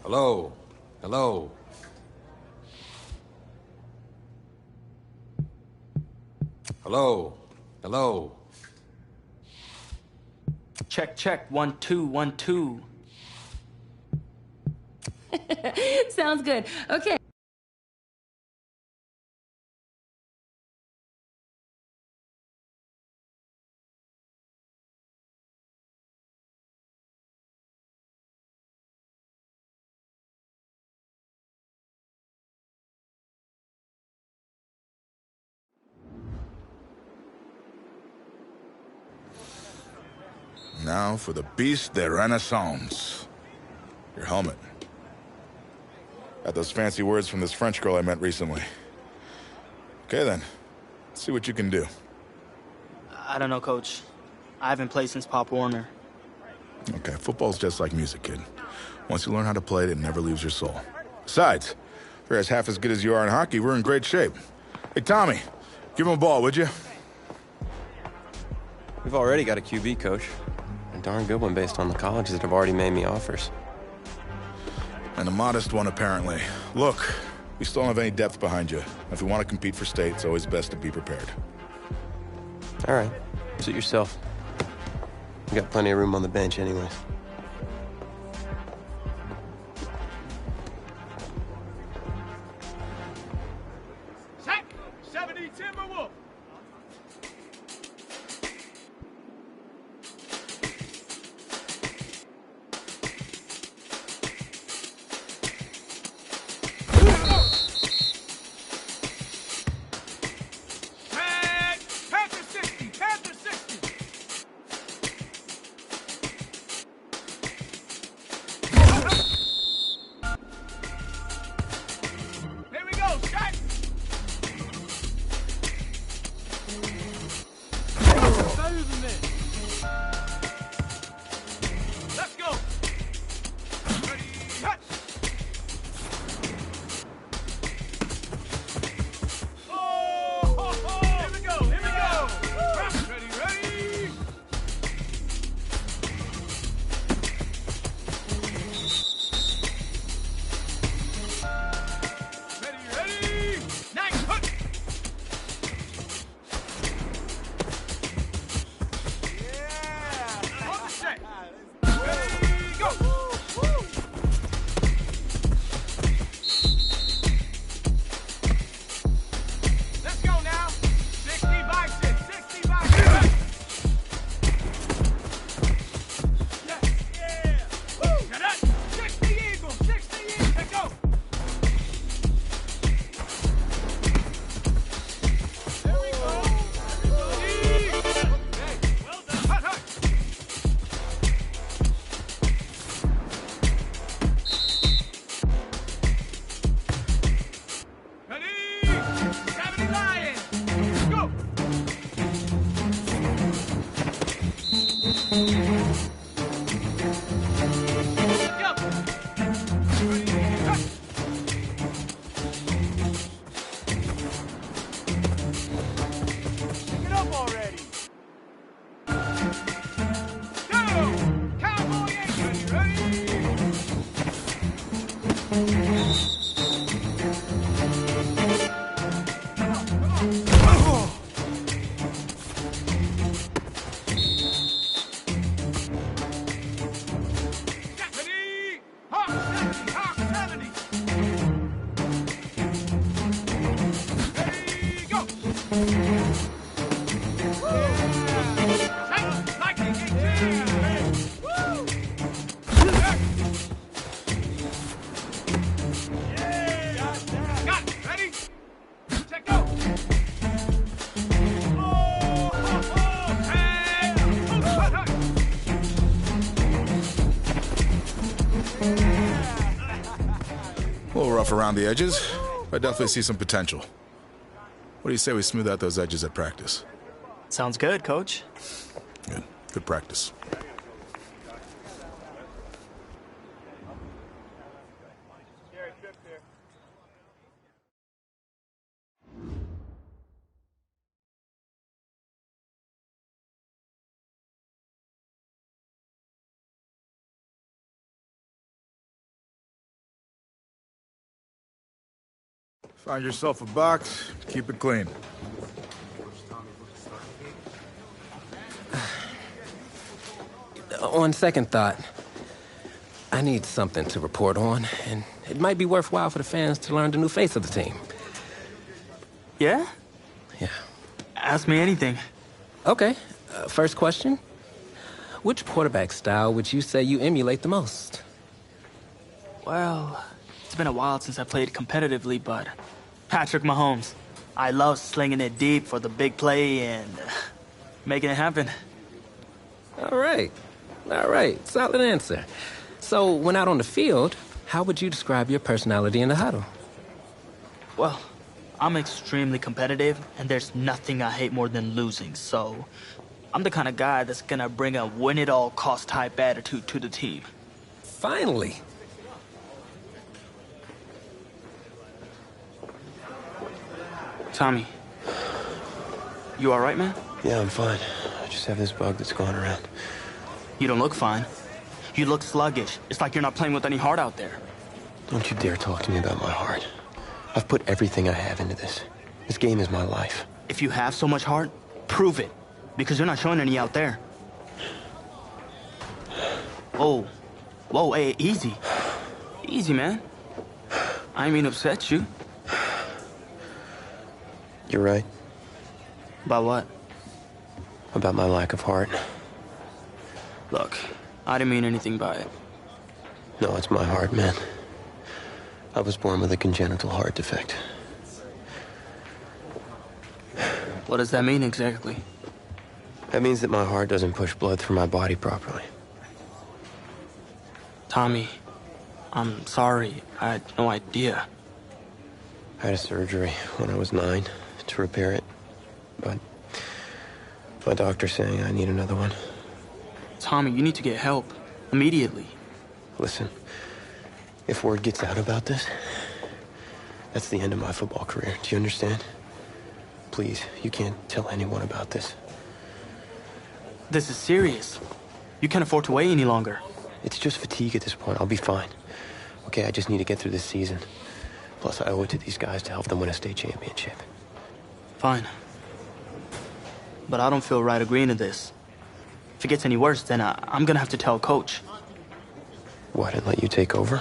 Hello? Hello? Hello? Hello? Check, check. 1, 2, 1, 2. Sounds good. Okay. Now for the Beast de Renaissance. Your helmet. Got those fancy words from this French girl I met recently. Okay then, let's see what you can do. I don't know, Coach. I haven't played since Pop Warner. Okay, football's just like music, kid. Once you learn how to play it, it never leaves your soul. Besides, if you're as half as good as you are in hockey, we're in great shape. Hey, Tommy, give him a ball, would you? We've already got a QB, Coach. A darn good one based on the colleges that have already made me offers. And a modest one, apparently. Look, we still don't have any depth behind you. If we want to compete for state, it's always best to be prepared. All right, suit yourself. You got plenty of room on the bench anyways. Sack! 70 Timberwolf! Panther 60! Panther 60! Here we go, shot! Better than this. Let's go! Ready, hut! Oh! Here we go, here we go! Ready, ready! Ready, ready! Nice, hut! Yeah! On the set! Ready, go! Let's go now! 60 by 6, 60 by 6! Yes, yeah! Woo! Got it! 60 Eagles, 60 Eagles! Let's go! There we go! Everybody! Okay, well done! Hut, hut! Ready? 70 Lions! Go! Go! Ready? Hut! Pick it up already! Go! Cowboy Yankees, ready? Ready? Hawk 70, Hawk 70! Ready, go! Shake, lightning, 18! Woo! Yeah! Got it, ready? Check, go! Oh, oh, oh, hey! Oh, hut, hut! A little rough around the edges, but I definitely see some potential. What do you say we smooth out those edges at practice? Sounds good, Coach. Good. Good practice. Find yourself a box, keep it clean. On second thought, I need something to report on, and it might be worthwhile for the fans to learn the new face of the team. Yeah? Yeah. Ask me anything. Okay, first question. Which quarterback style would you say you emulate the most? Well, it's been a while since I played competitively, but Patrick Mahomes. I love slinging it deep for the big play and making it happen. All right. Solid answer. So, when out on the field, how would you describe your personality in the huddle? Well, I'm extremely competitive, and there's nothing I hate more than losing, so I'm the kind of guy that's gonna bring a win-it-all-cost type attitude to the team. Finally. Tommy, you all right, man? Yeah, I'm fine. I just have this bug that's going around. You don't look fine. You look sluggish. It's like you're not playing with any heart out there. Don't you dare talk to me about my heart. I've put everything I have into this. This game is my life. If you have so much heart, prove it. Because you're not showing any out there. Oh. Whoa, hey, easy. Easy, man. I didn't mean to upset you. You're right. About what? About my lack of heart. Look, I didn't mean anything by it. No, it's my heart, man. I was born with a congenital heart defect. What does that mean exactly? That means that my heart doesn't push blood through my body properly. Tommy, I'm sorry. I had no idea. I had a surgery when I was 9 to repair it, but my doctor's saying I need another one. Tommy, you need to get help. Immediately. Listen, if word gets out about this, that's the end of my football career. Do you understand? Please, you can't tell anyone about this. This is serious. You can't afford to wait any longer. It's just fatigue at this point. I'll be fine. Okay, I just need to get through this season. Plus, I owe it to these guys to help them win a state championship. Fine. But I don't feel right agreeing to this. If it gets any worse, then I'm gonna have to tell Coach. What, and let you take over?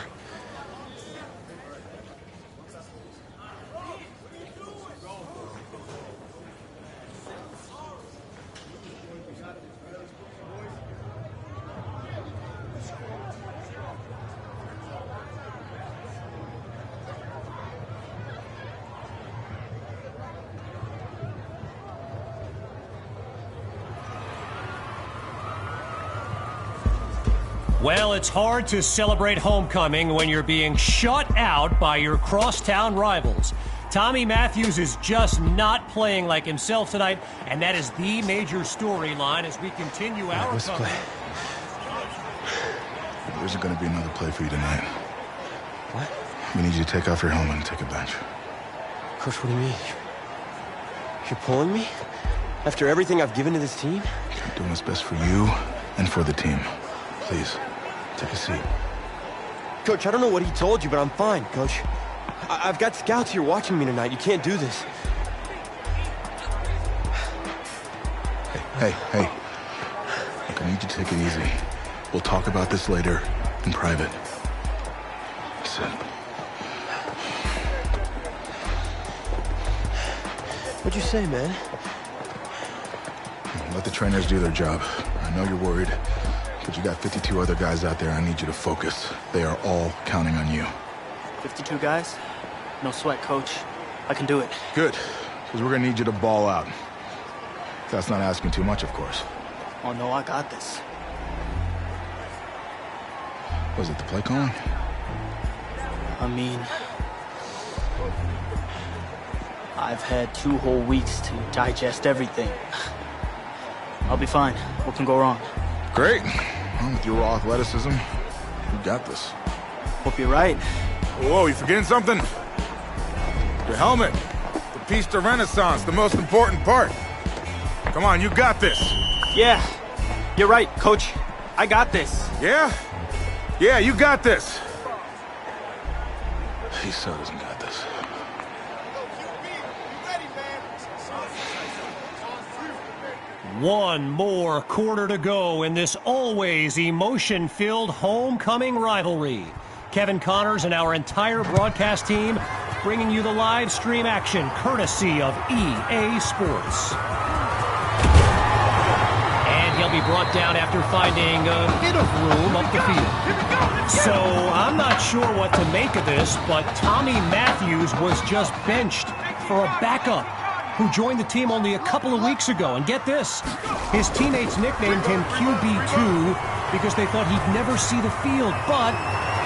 Well, it's hard to celebrate homecoming when you're being shut out by your crosstown rivals. Tommy Matthews is just not playing like himself tonight, and that is the major storyline as we continue our Let's coverage. play. There isn't going to be another play for you tonight. What? We need you to take off your helmet and take a bench. Coach, what do you mean? You're pulling me? After everything I've given to this team? I'm doing what's best for you and for the team. Please, take a seat. Coach, I don't know what he told you, but I'm fine, Coach. I've got scouts here watching me tonight. You can't do this. Hey. Look, I need you to take it easy. We'll talk about this later, in private. Sit. What'd you say, man? Let the trainers do their job. I know you're worried, but you got 52 other guys out there. I need you to focus. They are all counting on you. 52 guys? No sweat, Coach. I can do it. Good, because we're gonna need you to ball out. That's not asking too much, of course. Oh, no, I got this. Was it the play calling? I mean, I've had 2 whole weeks to digest everything. I'll be fine. What can go wrong? Great. Well, with your raw athleticism, you got this. Hope you're right. Whoa, you forgetting something? Your helmet. The piece de renaissance, the most important part. Come on, you got this. Yeah, you're right, Coach. I got this. Yeah? Yeah, you got this. He so doesn't got this. One more quarter to go in this always emotion-filled homecoming rivalry. Kevin Connors and our entire broadcast team bringing you the live stream action courtesy of EA Sports. And he'll be brought down after finding a bit of room up the field. So I'm not sure what to make of this, but Tommy Matthews was just benched for a backup who joined the team only a couple of weeks ago. And get this, his teammates nicknamed him QB2 because they thought he'd never see the field, but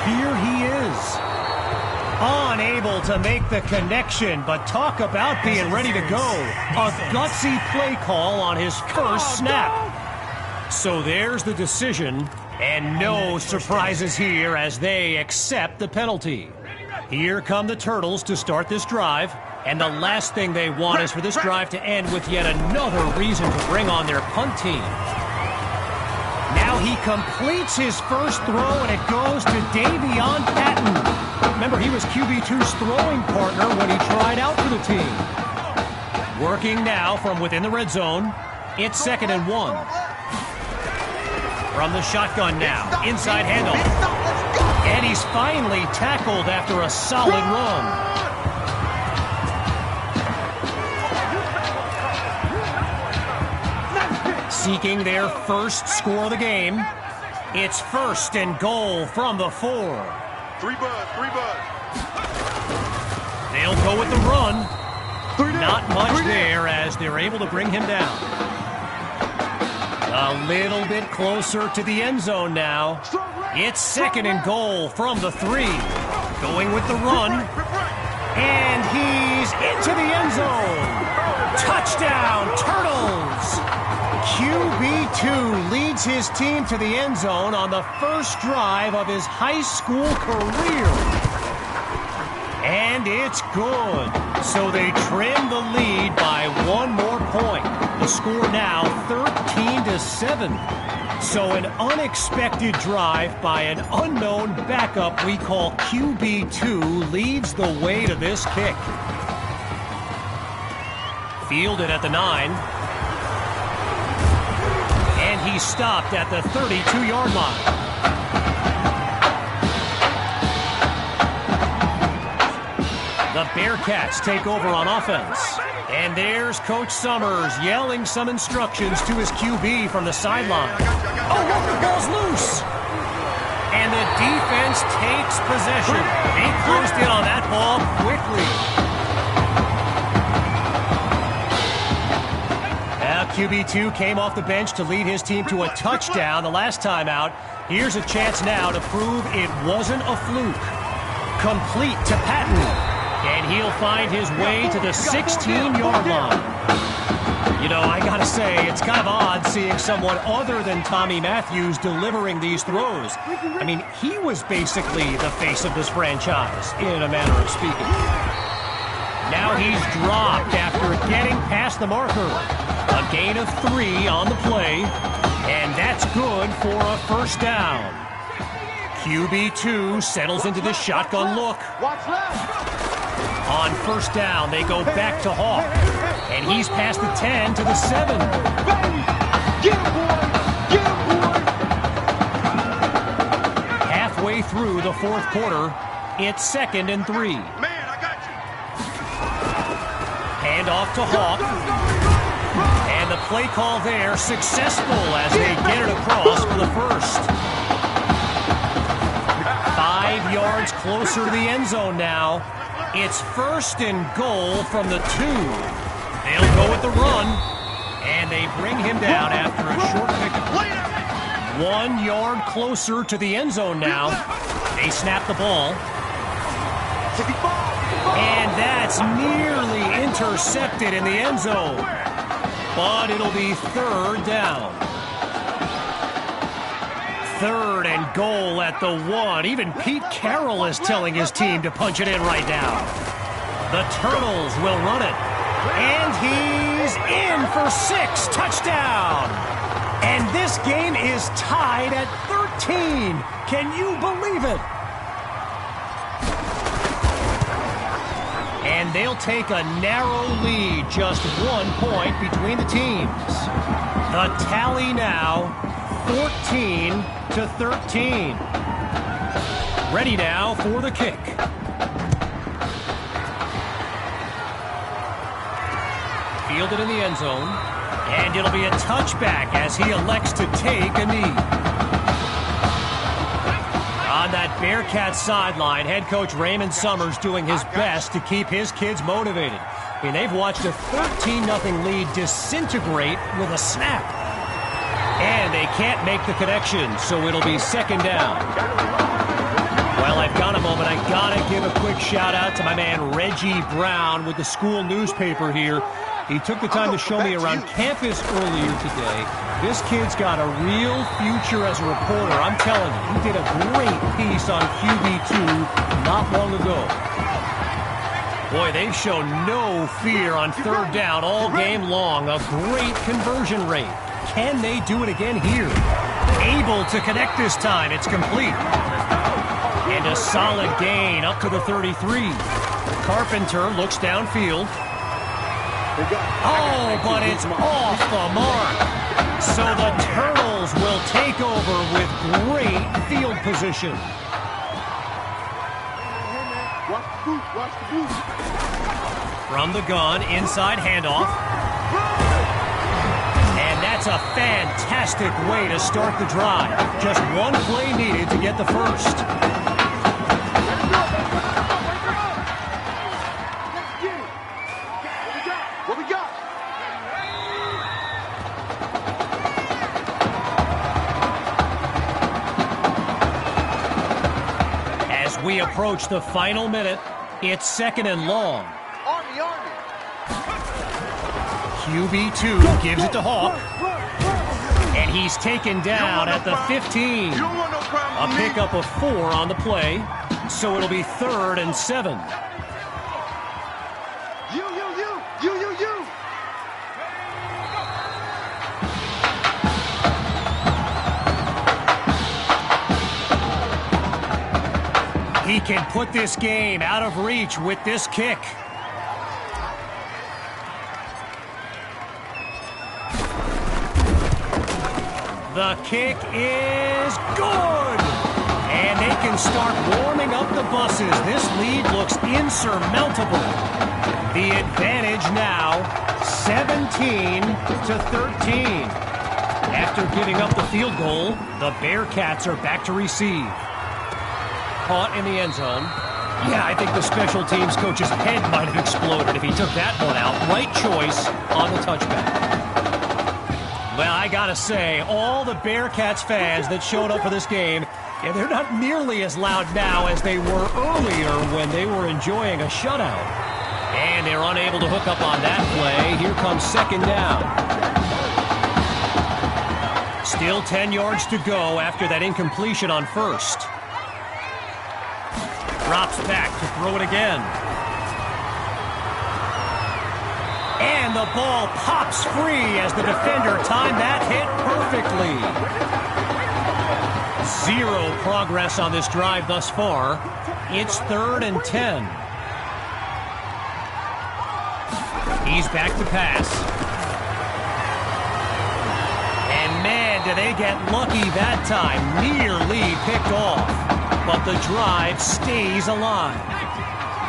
here he is. Unable to make the connection, but talk about being ready to go. A gutsy play call on his first snap. So there's the decision, and no surprises here as they accept the penalty. Here come the Turtles to start this drive. And the last thing they want is for this drive to end with yet another reason to bring on their punt team. Now he completes his first throw, and it goes to Davion Patton. Remember, he was QB2's throwing partner when he tried out for the team. Working now from within the red zone. It's 2nd and 1. From the shotgun now. Inside handoff. And he's finally tackled after a solid run. Seeking their first score of the game. It's 1st and goal from the 4. 3 bud. They'll go with the run. Not much there as they're able to bring him down. A little bit closer to the end zone now. It's 2nd and goal from the 3. Going with the run. And he's into the end zone. Touchdown, Turtles! QB2 leads his team to the end zone on the first drive of his high school career. And it's good. So they trim the lead by 1 more point. The score now 13-7. So an unexpected drive by an unknown backup we call QB2 leads the way to this kick. Fielded at the 9. And he stopped at the 32-yard line. The Bearcats take over on offense. And there's Coach Summers yelling some instructions to his QB from the sideline. Oh, look, the ball's loose. And the defense takes possession. They closed in on that ball quickly. QB2 came off the bench to lead his team to a touchdown the last time out. Here's a chance now to prove it wasn't a fluke. Complete to Patton. And he'll find his way to the 16-yard line. You know, I gotta say, it's kind of odd seeing someone other than Tommy Matthews delivering these throws. I mean, he was basically the face of this franchise, in a manner of speaking. Now he's dropped after getting past the marker. A gain of 3 on the play, and that's good for a first down. QB2 settles into the shotgun look. On first down, they go back to Hawk, and he's past the 10 to the 7. Halfway through the 4th quarter, it's 2nd and 3. Hand off to Hawk. And the play call there successful as they get it across for the first. 5 yards closer to the end zone now. It's 1st and goal from the 2. They'll go with the run, and they bring him down after a short pickup. 1 yard closer to the end zone now. They snap the ball. And that's nearly intercepted in the end zone. But it'll be 3rd down. 3rd and goal at the 1. Even Pete Carroll is telling his team to punch it in right now. The Turtles will run it. And he's in for 6. Touchdown. And this game is tied at 13. Can you believe it? And they'll take a narrow lead, just 1 point between the teams. The tally now, 14-13. Ready now for the kick. Fielded in the end zone. And it'll be a touchback as he elects to take a knee. On that Bearcats sideline, head coach Raymond Summers doing his best to keep his kids motivated. I mean, they've watched a 13-0 lead disintegrate with a snap. And they can't make the connection, so it'll be second down. Well, I've got a moment. I gotta give a quick shout out to my man Reggie Brown with the school newspaper here. He took the time to show me around campus earlier today. This kid's got a real future as a reporter. I'm telling you, he did a great piece on QB2 not long ago. Boy, they've shown no fear on third down all game long. A great conversion rate. Can they do it again here? Able to connect this time. It's complete. And a solid gain up to the 33. Carpenter looks downfield. Oh, but it's off the mark. So the Turtles will take over with great field position. From the gun, inside handoff. And that's a fantastic way to start the drive. Just one play needed to get the first. We approach the final minute. It's second and long. QB2 gives it to Hawk. And he's taken down at the 15. A pickup of 4 on the play. So it'll be 3rd and 7. He can put this game out of reach with this kick. The kick is good! And they can start warming up the buses. This lead looks insurmountable. The advantage now, 17-13. After giving up the field goal, the Bearcats are back to receive. Caught in the end zone. Yeah, I think the special teams coach's head might have exploded if he took that one out. Right choice on the touchback. Well, I gotta say, all the Bearcats fans that showed up for this game, yeah, they're not nearly as loud now as they were earlier when they were enjoying a shutout. And they're unable to hook up on that play. Here comes second down. Still 10 yards to go after that incompletion on first. Drops back to throw it again. And the ball pops free as the defender timed that hit perfectly. 0 progress on this drive thus far. It's 3rd and 10. He's back to pass. And man, did they get lucky that time. Nearly picked off. But the drive stays alive.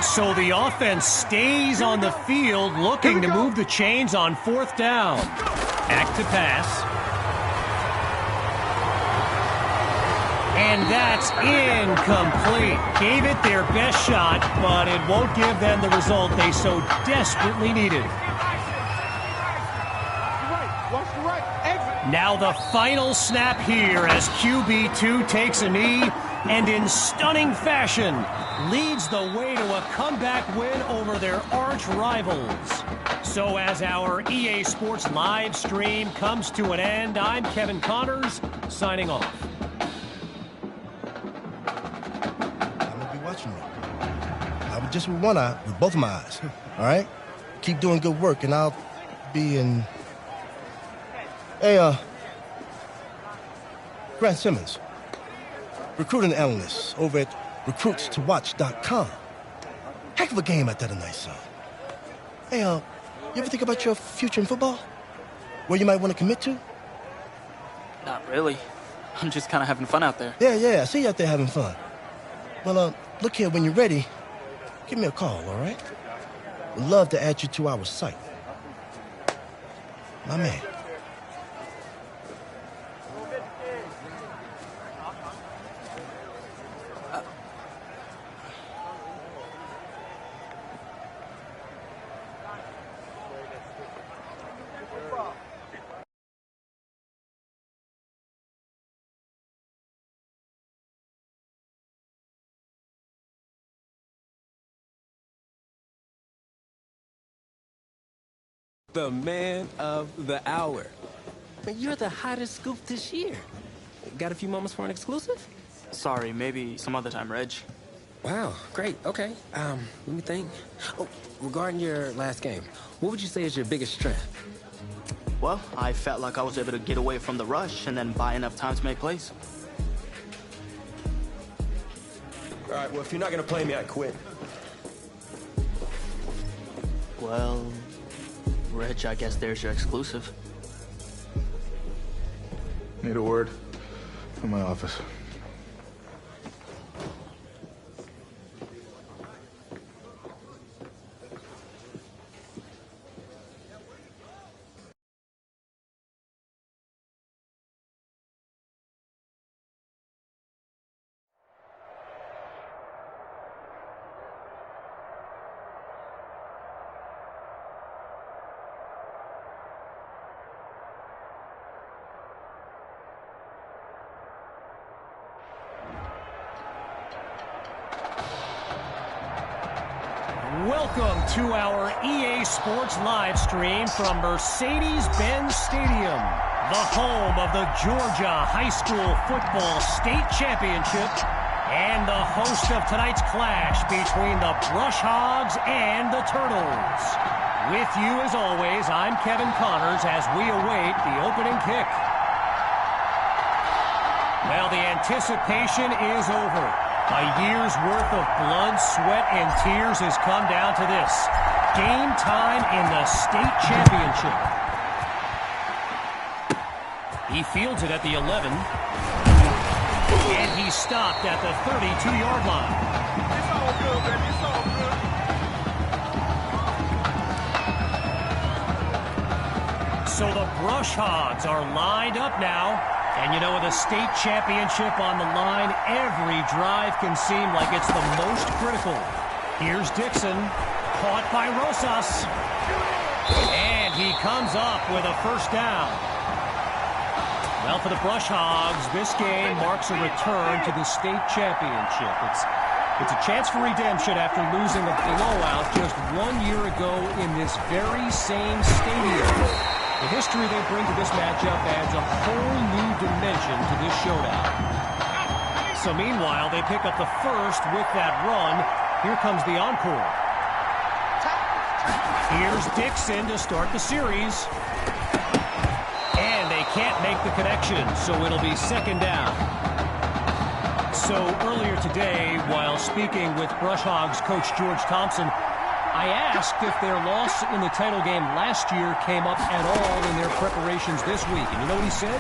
So the offense stays on the field looking to move the chains on 4th down. Back to pass. And that's incomplete. Gave it their best shot, but it won't give them the result they so desperately needed. Now the final snap here as QB2 takes a knee and in stunning fashion leads the way to a comeback win over their arch rivals. So as our EA Sports live stream comes to an end, I'm Kevin Connors signing off. I'm gonna be watching you. Not just with one eye, with both of my eyes. All right? Keep doing good work and I'll be in... Hey, Grant Simmons, recruiting analyst over at recruitstowatch.com. Heck of a game at that tonight, son. Hey, you ever think about your future in football? Where you might want to commit to? Not really. I'm just kind of having fun out there. Yeah, I see you out there having fun. Well, look here, when you're ready, give me a call, all right? Would love to add you to our site. My man. The man of the hour. You're the hottest scoop this year. Got a few moments for an exclusive? Sorry, maybe some other time, Reg. Wow, great, okay. Let me think. Oh, regarding your last game, what would you say is your biggest strength? Well, I felt like I was able to get away from the rush and then buy enough time to make plays. All right, well, if you're not going to play me, I quit. Well, Reg, I guess there's your exclusive. Need a word from my office. Welcome to our EA Sports live stream from Mercedes-Benz Stadium, the home of the Georgia High School Football State Championship and the host of tonight's clash between the Brush Hogs and the Turtles. With you as always, I'm Kevin Connors as we await the opening kick. Well, the anticipation is over. A year's worth of blood, sweat, and tears has come down to this. Game time in the state championship. He fields it at the 11. And he stopped at the 32-yard line. It's all good, baby. It's all good. So the Brush Hogs are lined up now. And you know, with a state championship on the line, every drive can seem like it's the most critical. Here's Dixon, caught by Rosas. And he comes up with a first down. Well, for the Brush Hogs, this game marks a return to the state championship. It's a chance for redemption after losing a blowout just 1 year ago in this very same stadium. The history they bring to this matchup adds a whole new dimension to this showdown. So meanwhile, they pick up the first with that run. Here comes the encore. Here's Dixon to start the series. And they can't make the connection, so it'll be second down. So earlier today, while speaking with Brush Hogs coach George Thompson, I asked if their loss in the title game last year came up at all in their preparations this week. And you know what he said?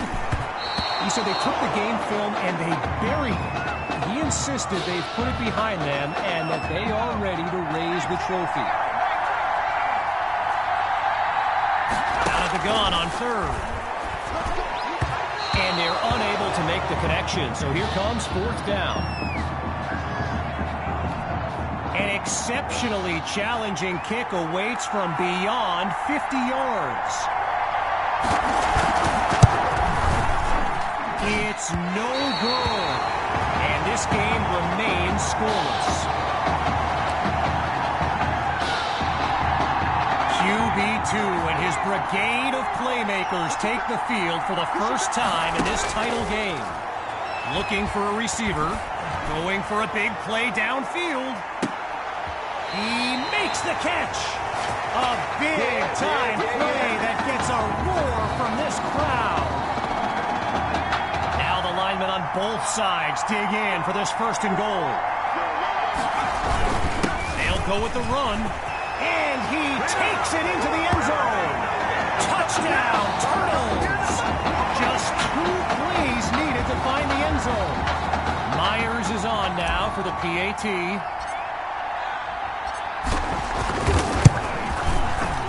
He said they took the game film and they buried it. He insisted they've put it behind them and that they are ready to raise the trophy. Out of the gun on third. And they're unable to make the connection. So here comes fourth down. An exceptionally challenging kick awaits from beyond 50 yards. It's no good. And this game remains scoreless. QB2 and his brigade of playmakers take the field for the first time in this title game. Looking for a receiver, going for a big play downfield. He makes the catch. A big-time play that gets a roar from this crowd. Now the linemen on both sides dig in for this first and goal. They'll go with the run. And he takes it into the end zone. Touchdown, Turtles. Just 2 JT.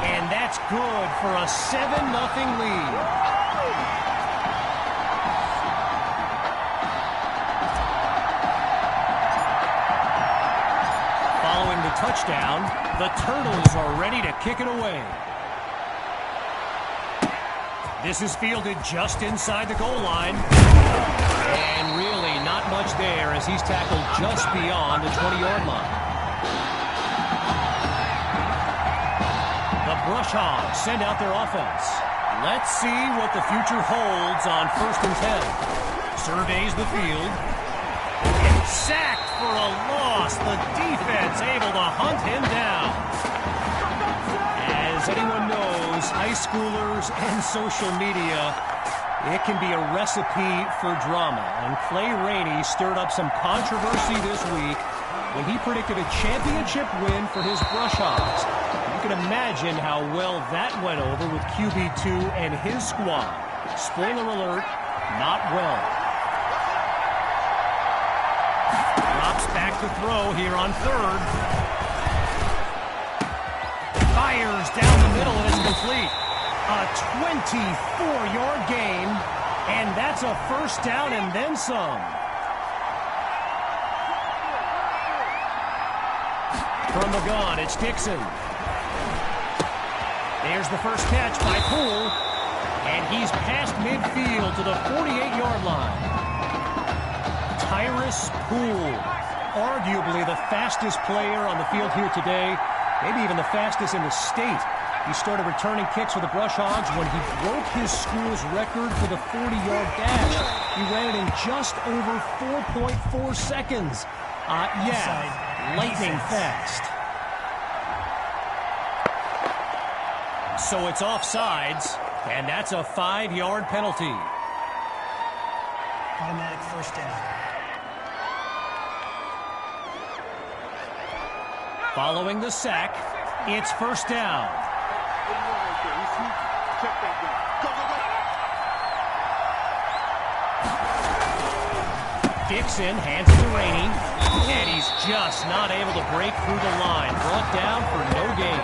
And that's good for a 7-0 lead. Following the touchdown, the Turtles are ready to kick it away. This is fielded just inside the goal line. And really not much there as he's tackled just beyond the 20-yard line. The Brush Hogs send out their offense. Let's see what the future holds on 1st and 10. Surveys the field. And sacked for a loss. The defense able to hunt him down. As anyone knows, high schoolers and social media, it can be a recipe for drama. And Clay Rainey stirred up some controversy this week when he predicted a championship win for his Brush Hogs. You can imagine how well that went over with QB2 and his squad. Spoiler alert, not well. Drops back to throw here on 3rd. Fires down the middle and it's complete. A 24-yard gain, and that's a 1st down and then some. From the gun, it's Dixon. There's the first catch by Poole, and he's past midfield to the 48-yard line. Tyrus Poole, arguably the fastest player on the field here today, maybe even the fastest in the state. He started returning kicks for the Brush Hogs when he broke his school's record for the 40-yard dash. He ran it in just over 4.4 seconds. Yeah, lightning fast. So it's offsides, and that's a 5-yard penalty. Automatic 1st down. Following the sack, it's 1st down. Dixon hands it to Rainey, and he's just not able to break through the line. Brought down for no gain.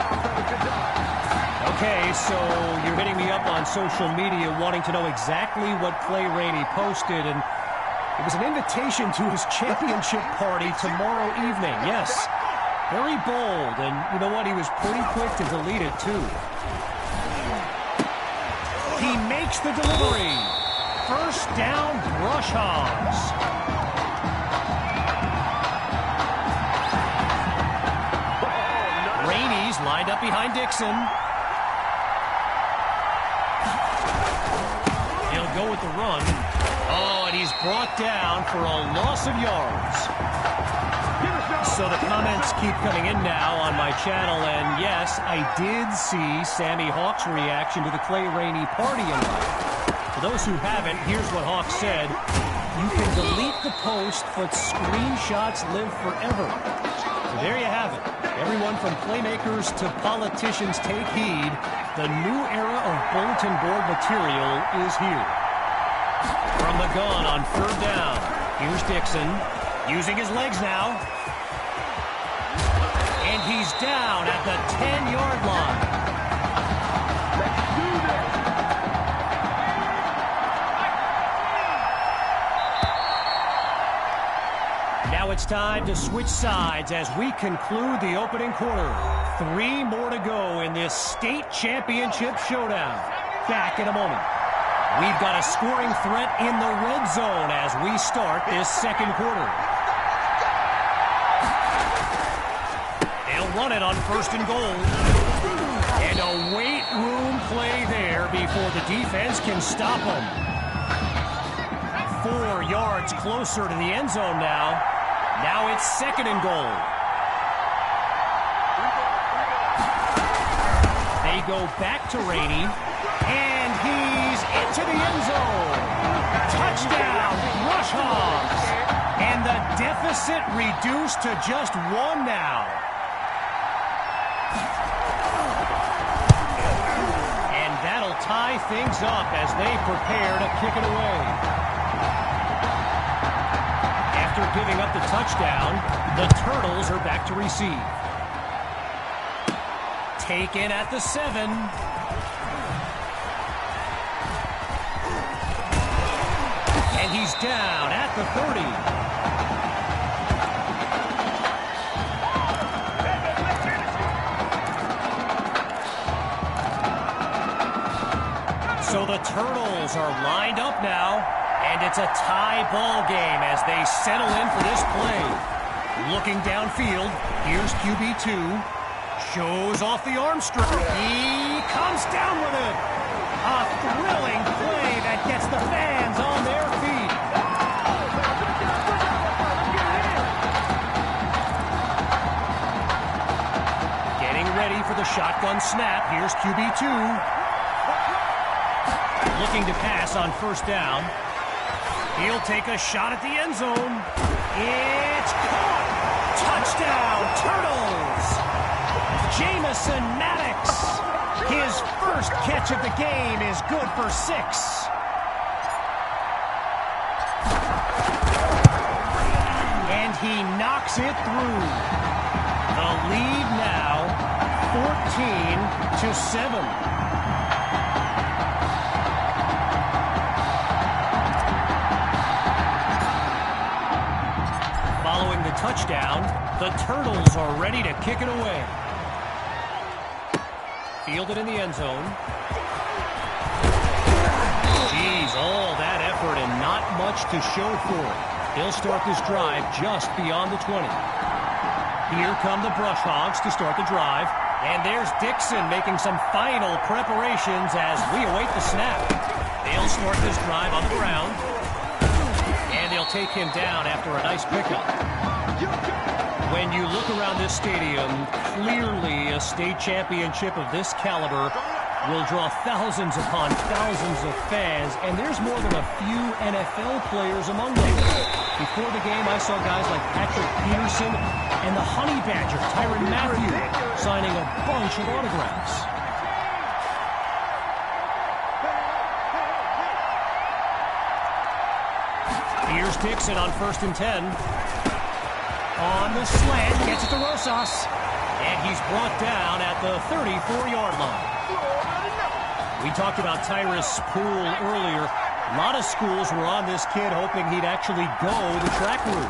Okay, so you're hitting me up on social media wanting to know exactly what Clay Rainey posted, and it was an invitation to his championship party tomorrow evening. Yes, very bold, and you know what? He was pretty quick to delete it, too. He makes the delivery. 1st down, Brush Hogs. Rainey's lined up behind Dixon. He'll go with the run. Oh, and he's brought down for a loss of yards. So the comments keep coming in now on my channel, and yes, I did see Sammy Hawk's reaction to the Clay Rainey party invite. For those who haven't, here's what Hawk said. You can delete the post, but screenshots live forever. So there you have it. Everyone from playmakers to politicians take heed. The new era of bulletin board material is here. From the gun on 3rd down, here's Dixon, using his legs now. And he's down at the 10-yard line. Now it's time to switch sides as we conclude the opening quarter. 3 more to go in this state championship showdown. Back in a moment. We've got a scoring threat in the red zone as we start this 2nd quarter. They'll run it on 1st and goal. And a weight room play there before the defense can stop them. 4 yards closer to the end zone now. Now it's 2nd and goal. They go back to Rainey, and he's into the end zone. Touchdown, Brush Hogs. And the deficit reduced to just 1 now. And that'll tie things up as they prepare to kick it away. After giving up the touchdown, the Turtles are back to receive. Taken at the 7. And he's down at the 30. So the Turtles are lined up now, and it's a tie ball game as they settle in for this play. Looking downfield, here's QB2. Shows off the arm strength. He comes down with it. A thrilling play that gets the fans on their feet. Getting ready for the shotgun snap. Here's QB2. Looking to pass on first down. He'll take a shot at the end zone. It's caught! Touchdown, Turtles! Jamison Maddox. His first catch of the game is good for 6. And he knocks it through. The lead now, 14-7. Following the touchdown, the Turtles are ready to kick it away. Fielded in the end zone. Geez, all that effort and not much to show for it. They'll start this drive just beyond the 20. Here come the Brush Hogs to start the drive. And there's Dixon making some final preparations as we await the snap. They'll start this drive on the ground. And they'll take him down after a nice pickup. When you look around this stadium, clearly a state championship of this caliber will draw thousands upon thousands of fans, and there's more than a few NFL players among them. Before the game, I saw guys like Patrick Peterson and the Honey Badger, Tyrann Mathieu, signing a bunch of autographs. Here's Dixon on 1st and 10. On the slant, gets it to Rosas. And he's brought down at the 34-yard line. We talked about Tyrus Poole earlier. A lot of schools were on this kid hoping he'd actually go the track route.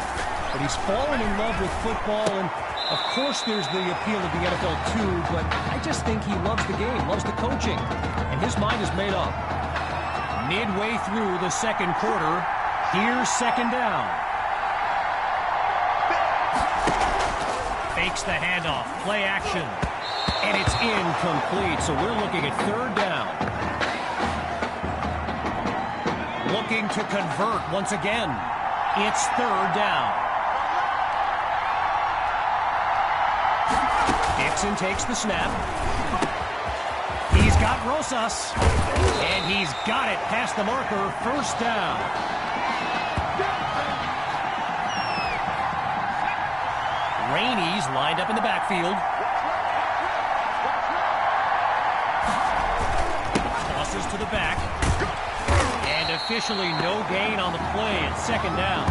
But he's fallen in love with football, and of course there's the appeal of the NFL too, but I just think he loves the game, loves the coaching, and his mind is made up. Midway through the second quarter, here's second down. Fakes the handoff, play action, and it's incomplete, so we're looking at third down. Looking to convert once again. It's third down. Dixon takes the snap. He's got Rosas, and he's got it past the marker, first down. Rainey's lined up in the backfield. Tosses to the back. And officially no gain on the play at second down.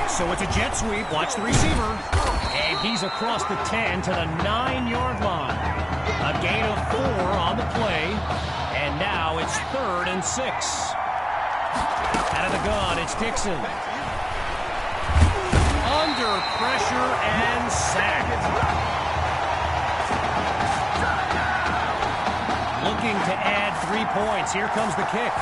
So it's a jet sweep. Watch the receiver. And he's across the 10 to the 9-yard line. A gain of 4 on the play, and now it's 3rd and 6. Out of the gun, it's Dixon. Under pressure and sacked. Looking to add 3 points. Here comes the kick.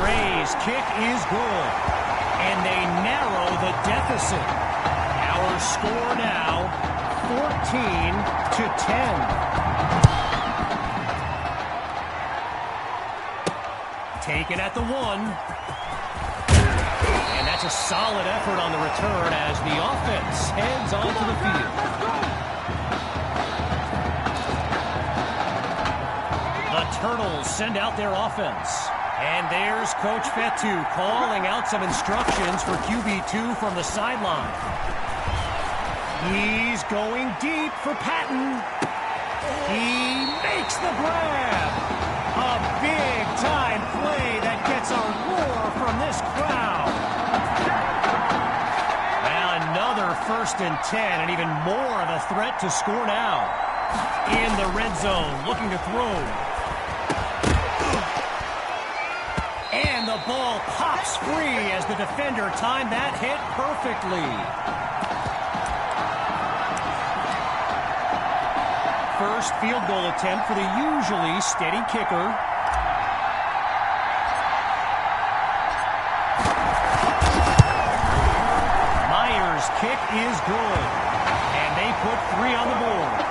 Gray's kick is good. And they narrow the deficit. Our score now, 14-10. Taken at the 1. And that's a solid effort on the return as the offense heads onto the field. The Turtles send out their offense. And there's Coach Fetu calling out some instructions for QB2 from the sideline. He's going deep for Patton. He makes the grab. A big-time play that gets a roar from this crowd. Well, another 1st and 10, and even more of a threat to score now. In the red zone, looking to throw. And the ball pops free as the defender timed that hit perfectly. First field goal attempt for the usually steady kicker. Myers' kick is good. And they put 3 on the board.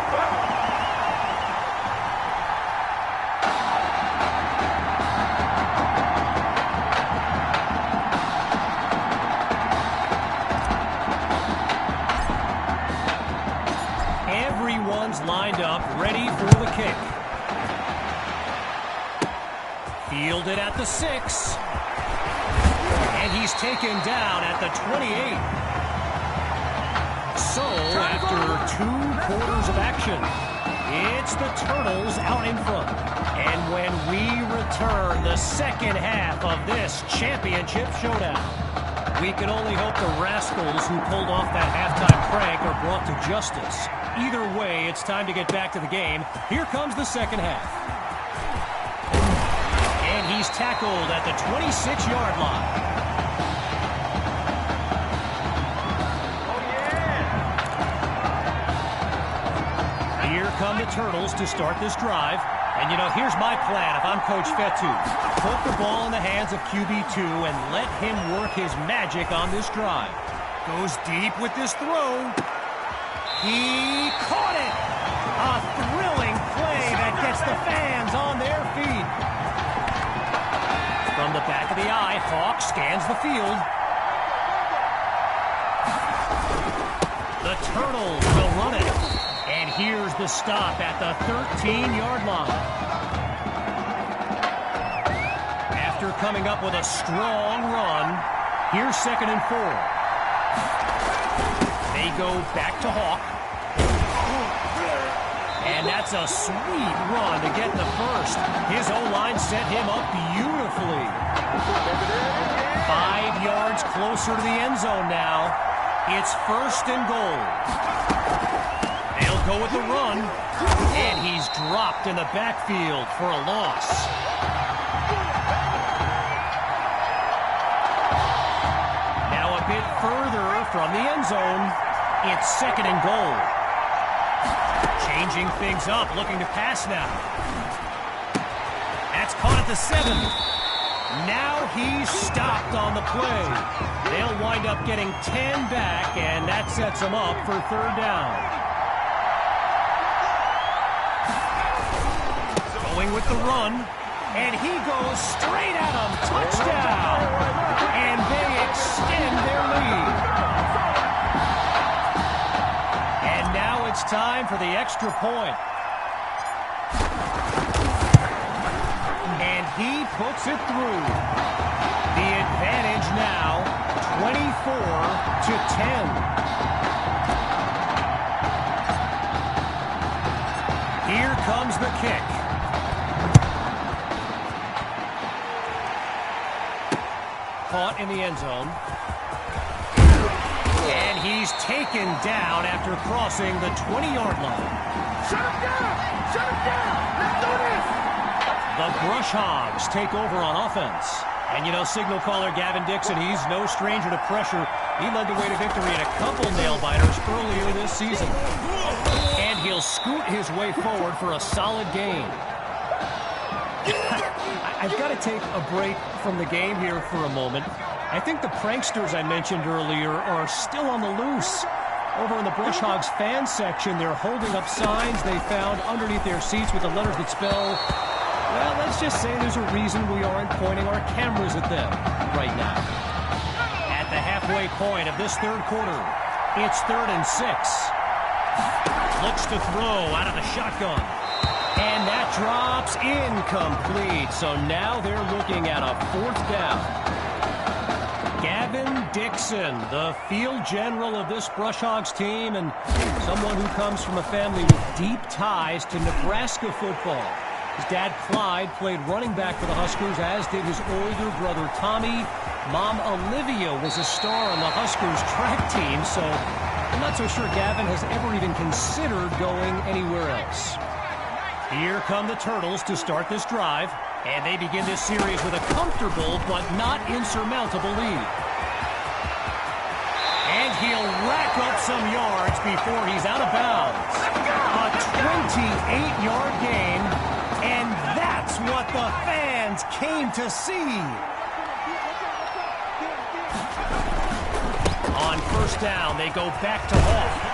Everyone's lined up, ready for the kick. Fielded at the 6. And he's taken down at the 28. So, after 2 quarters of action, it's the Turtles out in front. And when we return the second half of this championship showdown, we can only hope the rascals who pulled off that halftime prank are brought to justice. Either way, it's time to get back to the game. Here comes the second half. And he's tackled at the 26-yard line. Here come the Turtles to start this drive. And, you know, here's my plan if I'm Coach Fetu. Put the ball in the hands of QB2 and let him work his magic on this drive. Goes deep with this throw. He caught it! A thrilling play that gets the fans on their feet. From the back of the eye, Hawk scans the field. The Turtles will run it. And here's the stop at the 13-yard line. After coming up with a strong run, here's 2nd and 4. They go back to Hawk. And that's a sweet run to get the first. His O-line set him up beautifully. 5 yards closer to the end zone now. It's 1st and goal. They'll go with the run. And he's dropped in the backfield for a loss. Now a bit further from the end zone. It's 2nd and goal. Changing things up, looking to pass now. That's caught at the 7. Now he's stopped on the play. They'll wind up getting 10 back, and that sets them up for 3rd down. Going with the run, and he goes straight at him. Touchdown! And they extend their lead. And now it's time for the extra point. And he puts it through. The advantage now, 24-10. Here comes the kick. Caught in the end zone. And he's taken down after crossing the 20-yard line. Shut him down! Shut him down! Let's do this! The Brush Hogs take over on offense. And, you know, signal caller Gavin Dixon, he's no stranger to pressure. He led the way to victory in a couple nail-biters earlier this season. And he'll scoot his way forward for a solid gain. I've got to take a break from the game here for a moment. I think the pranksters I mentioned earlier are still on the loose. Over in the Brush Hogs fan section, they're holding up signs they found underneath their seats with the letters that spell, well, let's just say there's a reason we aren't pointing our cameras at them right now. At the halfway point of this 3rd quarter, it's 3rd and 6. Looks to throw out of the shotgun. And that drops incomplete. So now they're looking at a 4th down. Gavin Dixon, the field general of this Brush Hogs team and someone who comes from a family with deep ties to Nebraska football. His dad, Clyde, played running back for the Huskers, as did his older brother, Tommy. Mom, Olivia, was a star on the Huskers track team, so I'm not so sure Gavin has ever even considered going anywhere else. Here come the Turtles to start this drive, and they begin this series with a comfortable but not insurmountable lead. And he'll rack up some yards before he's out of bounds. A 28-yard gain, and that's what the fans came to see. On 1st down, they go back to Hawk.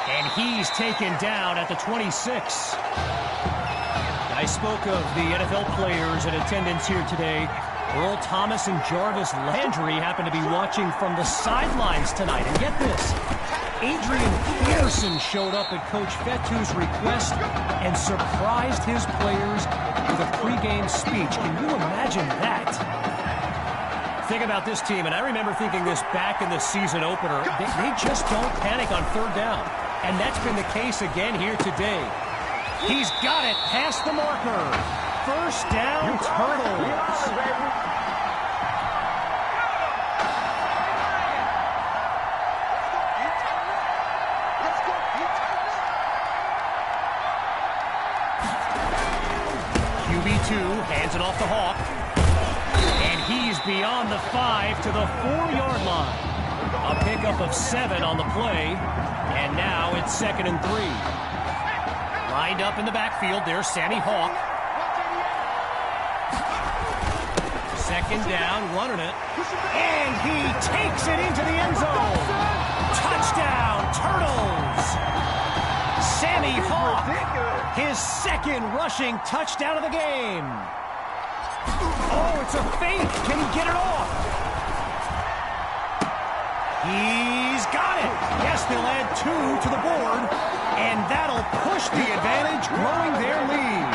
And he's taken down at the 26. I spoke of the NFL players in attendance here today. Earl Thomas and Jarvis Landry happen to be watching from the sidelines tonight. And get this, Adrian Peterson showed up at Coach Fetu's request and surprised his players with a pregame speech. Can you imagine that? Think about this team, and I remember thinking this back in the season opener. They just don't panic on 3rd down. And that's been the case again here today. He's got it past the marker. 1st down, Turtles. QB2 hands it off to Hawk. And he's beyond the 5 to the 4-yard line. A pickup of 7 on the play. And now it's 2nd and 3. Lined up in the backfield, there's Sammy Hawk. 2nd down, running it. And he takes it into the end zone. Touchdown, Turtles! Sammy Hawk, his 2nd rushing touchdown of the game. Oh, it's a fake. Can he get it off? He's got it. Yes, they'll add 2 to the board, and that'll push the advantage, growing their lead.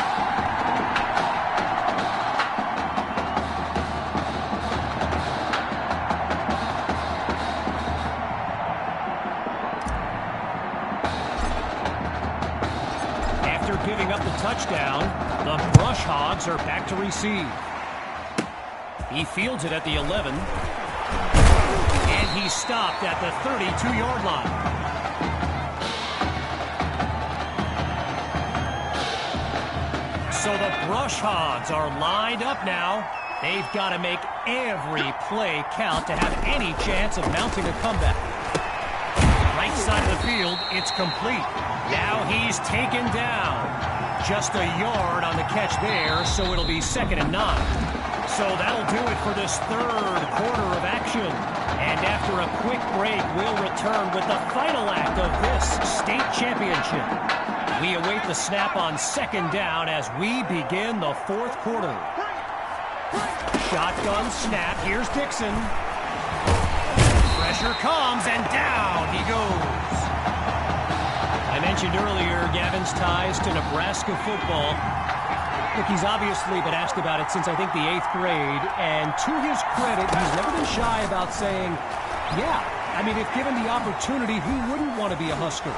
After giving up the touchdown, the Brush Hogs are back to receive. He fields it at the 11. And he stopped at the 32-yard line. So the Brush Hogs are lined up now. They've got to make every play count to have any chance of mounting a comeback. Right side of the field, it's complete. Now he's taken down. Just a yard on the catch there, so it'll be 2nd and 9. So that'll do it for this 3rd quarter of action. And after a quick break, we'll return with the final act of this state championship. We await the snap on 2nd down as we begin the 4th quarter. Shotgun snap. Here's Dixon. Pressure comes, and down he goes. I mentioned earlier Gavin's ties to Nebraska football. Look, he's obviously been asked about it since, I think, the 8th grade, and to his credit, he's never been shy about saying, yeah, I mean, if given the opportunity, who wouldn't want to be a Husker?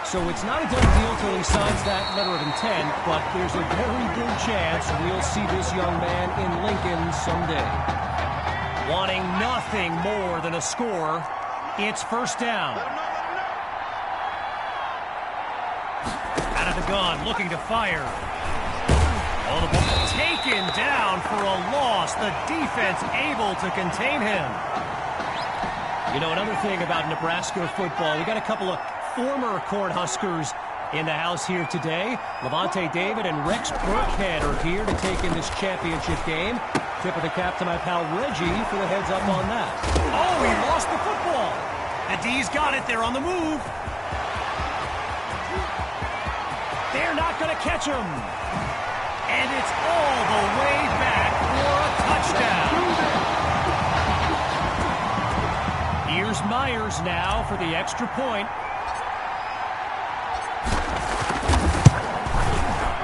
So it's not a done deal till he signs that letter of intent, but there's a very good chance we'll see this young man in Lincoln someday. Wanting nothing more than a score, it's 1st down. Out of the gun, looking to fire. Oh, the ball taken down for a loss. The defense able to contain him. You know, another thing about Nebraska football, we got a couple of former Cornhuskers in the house here today. Levante David and Rex Burkhead are here to take in this championship game. Tip of the cap to my pal Reggie for the heads up on that. Oh, he lost the football. The D's got it. They're on the move. They're not going to catch him. And it's all the way back for a touchdown. Here's Myers now for the extra point.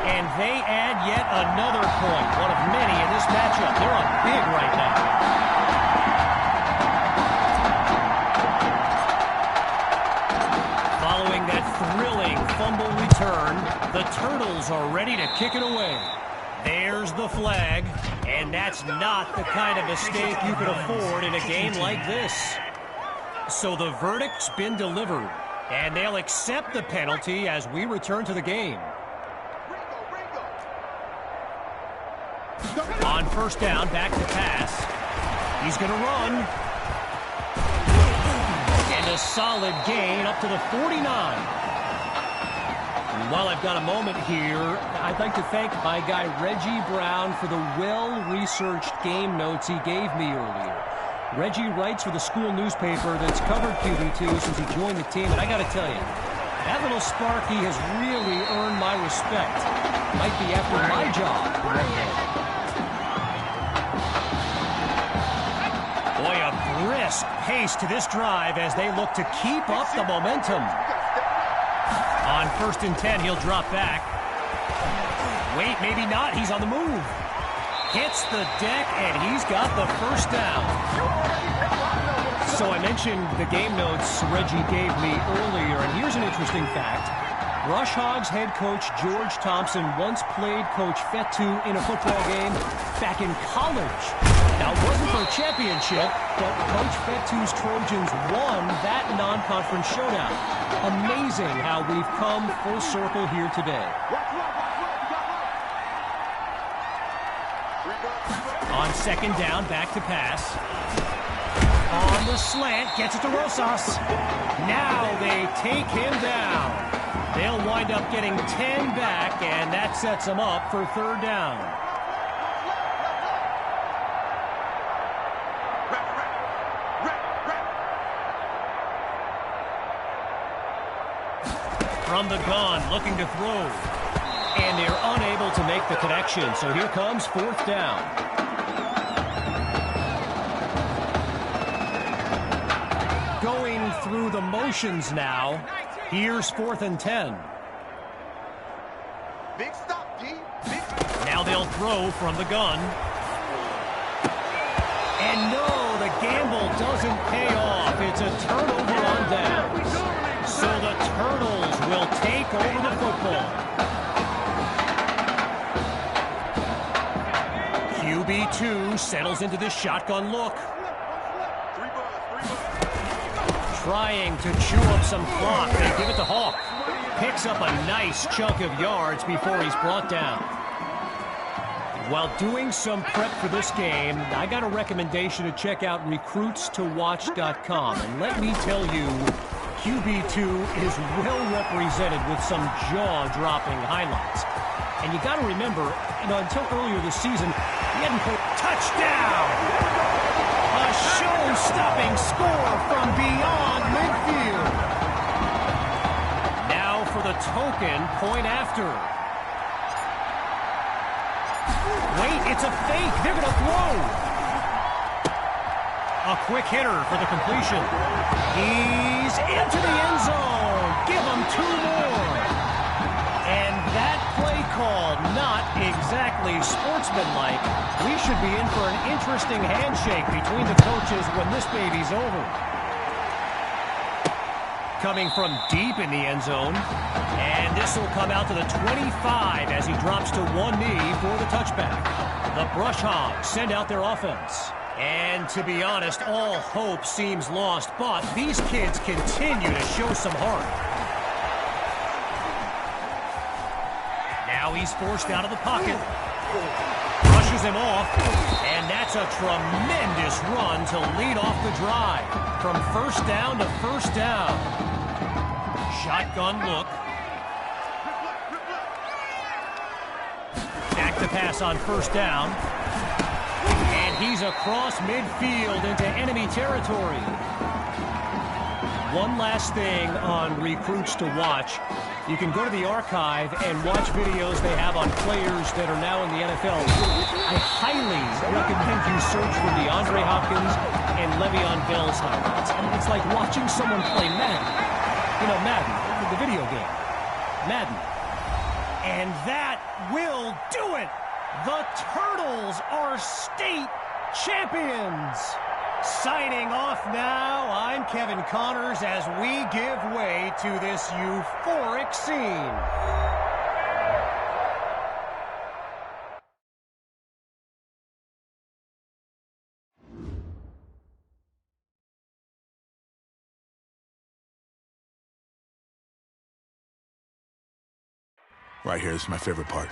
And And they add yet another point, one of many in this matchup. They're up big right now. Following that thrilling fumble return, the Turtles are ready to kick it away. There's the flag, and that's not the kind of mistake you could afford in a game like this. So the verdict's been delivered, and they'll accept the penalty as we return to the game. On first down, back to pass. He's going to run. And a solid gain up to the 49. While I've got a moment here, I'd like to thank my guy Reggie Brown for the well-researched game notes he gave me earlier. Reggie writes for the school newspaper that's covered QB2 since he joined the team, and I got to tell you, that little Sparky has really earned my respect. Might be after my job the right day. Boy, a brisk pace to this drive as they look to keep up the momentum. On 1st and 10, he'll drop back. Wait, maybe not. He's on the move. Hits the deck, and he's got the first down. So I mentioned the game notes Reggie gave me earlier, and here's an interesting fact. Rush Hogs head coach George Thompson once played Coach Fetu in a football game back in college. Now, it wasn't for a championship, but Coach Fetu's Trojans won that non-conference showdown. Amazing how we've come full circle here today. On second down, back to pass. On the slant, gets it to Rosas. Now they take him down. They'll wind up getting 10 back, and that sets them up for third down. From the gun, looking to throw. And they're unable to make the connection, so here comes fourth down. Going through the motions now. Here's 4th and 10. Big stop, D. Now they'll throw from the gun. And no, the gamble doesn't pay off. It's a turnover on downs. So the Turtles will take over the football. QB2 settles into this shotgun look. Trying to chew up some clock. They give it to Hawk. Picks up a nice chunk of yards before he's brought down. While doing some prep for this game, I got a recommendation to check out recruitstowatch.com. And let me tell you, QB2 is well represented with some jaw-dropping highlights. And you got to remember, until earlier this season, he hadn't put touchdown. A show-stopping score from beyond midfield. Now for the token point after. Wait, it's a fake. They're going to throw. A quick hitter for the completion. He's into the end zone. Give him 2 more. And that play call, not exactly sportsmanlike. We should be in for an interesting handshake between the coaches when this baby's over. Coming from deep in the end zone. And this will come out to the 25 as he drops to one knee for the touchback. The Brush Hogs send out their offense. And to be honest, all hope seems lost, but these kids continue to show some heart. Now he's forced out of the pocket. Brushes him off, and that's a tremendous run to lead off the drive. From first down to first down. Shotgun look. Back to pass on first down. And he's across midfield into enemy territory. One last thing on Recruits to Watch. You can go to the archive and watch videos they have on players that are now in the NFL. I highly recommend you search for DeAndre Hopkins and Le'Veon Bell's highlights. I mean, it's like watching someone play Madden. Madden, the video game. Madden. And that will do it. The Turtles are state champions. Signing off now, I'm Kevin Connors as we give way to this euphoric scene. Right here, this is my favorite part.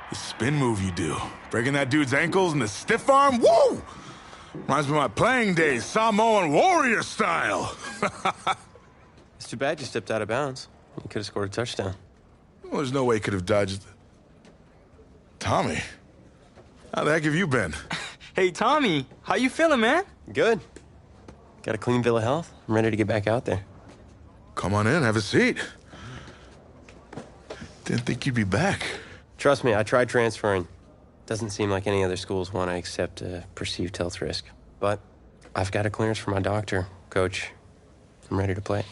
The spin move you do. Breaking that dude's ankles and the stiff arm, woo! Reminds me of my playing days, Samoan warrior style. It's too bad you stepped out of bounds. You could have scored a touchdown. Well, there's no way he could have dodged. Tommy, how the heck have you been? Hey, Tommy, how you feeling, man? Good. Got a clean bill of health. I'm ready to get back out there. Come on in, have a seat. Didn't think you'd be back. Trust me, I tried transferring. Doesn't seem like any other schools want to accept a perceived health risk. But I've got a clearance from my doctor, Coach. I'm ready to play.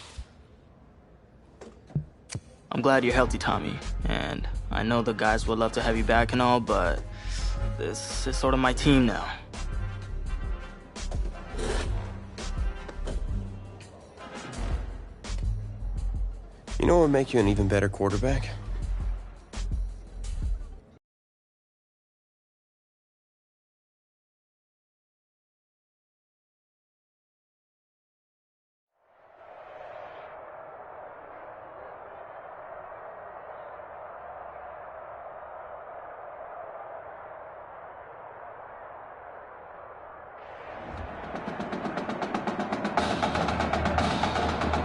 I'm glad you're healthy, Tommy. And I know the guys would love to have you back and all, but this is sort of my team now. You know what would make you an even better quarterback?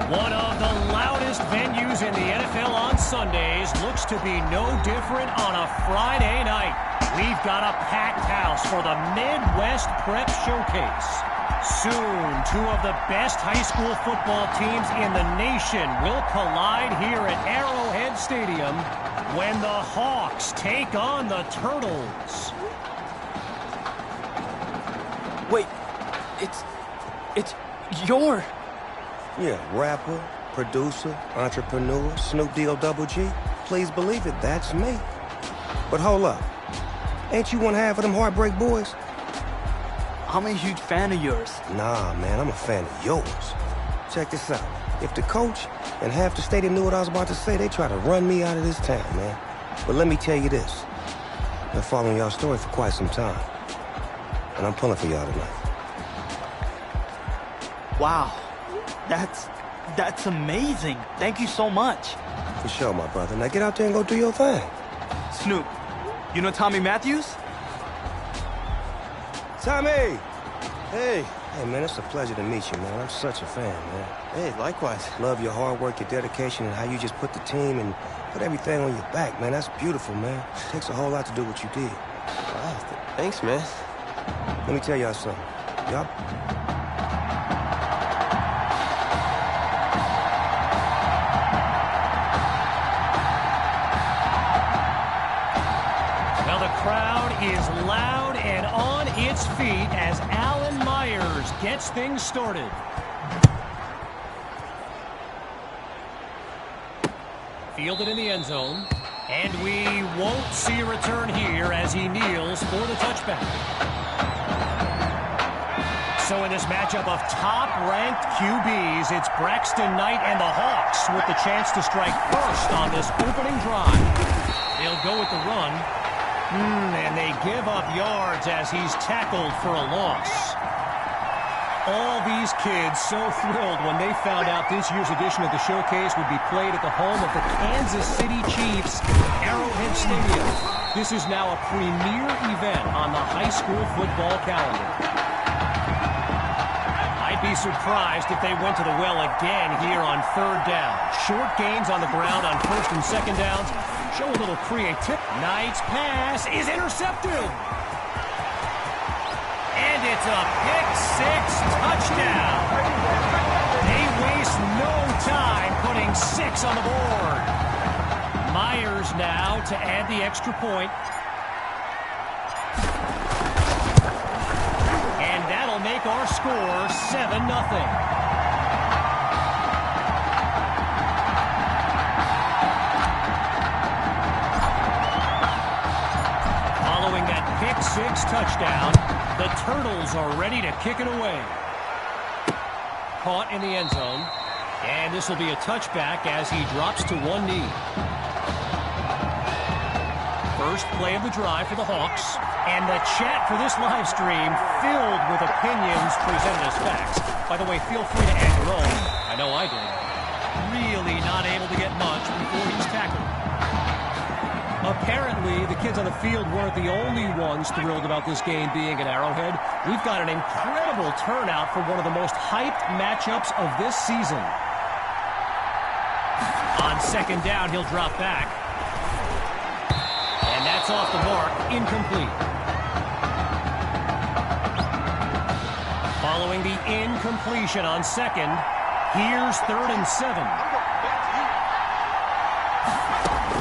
One of the loudest venues in the NFL on Sundays looks to be no different on a Friday night. We've got a packed house for the Midwest Prep Showcase. Soon, two of the best high school football teams in the nation will collide here at Arrowhead Stadium when the Hawks take on the Turtles. Wait, it's your... Yeah, rapper, producer, entrepreneur, Snoop D-O-double G. Please believe it, that's me. But hold up. Ain't you one half of them Heartbreak Boys? I'm a huge fan of yours. Nah, man, I'm a fan of yours. Check this out. If the coach and half the stadium knew what I was about to say, they try to run me out of this town, man. But let me tell you this. I've been following y'all's story for quite some time. And I'm pulling for y'all tonight. Wow. That's amazing. Thank you so much. For sure, my brother. Now get out there and go do your thing. Snoop, you know Tommy Matthews? Tommy! Hey. Hey, man, it's a pleasure to meet you, man. I'm such a fan, man. Hey, likewise. Love your hard work, your dedication, and how you just put the team and put everything on your back, man. That's beautiful, man. It takes a whole lot to do what you did. Wow, thanks, man. Let me tell y'all something. Y'all... Well, the crowd is loud and on its feet as Alan Myers gets things started. Fielded in the end zone. And we won't see a return here as he kneels for the touchback. So in this matchup of top-ranked QBs, it's Braxton Knight and the Hawks with the chance to strike first on this opening drive. They'll go with the run. And they give up yards as he's tackled for a loss. All these kids so thrilled when they found out this year's edition of the showcase would be played at the home of the Kansas City Chiefs, Arrowhead Stadium. This is now a premier event on the high school football calendar. I'd be surprised if they went to the well again here on third down. Short gains on the ground on first and second downs. Show a little creativity. Knight's pass is intercepted. And it's a pick-six touchdown. They waste no time putting 6 on the board. Myers now to add the extra point. And that'll make our score 7-0. touchdown. The Turtles are ready to kick it away. Caught in the end zone. And this will be a touchback as he drops to one knee. First play of the drive for the Hawks. And the chat for this live stream filled with opinions presented as facts. By the way, feel free to add your own. I know I did. Really not able to get much before he's tackled. Apparently, the kids on the field weren't the only ones thrilled about this game being at Arrowhead. We've got an incredible turnout for one of the most hyped matchups of this season. On second down, he'll drop back. And that's off the mark, incomplete. Following the incompletion on second, here's 3rd and 7.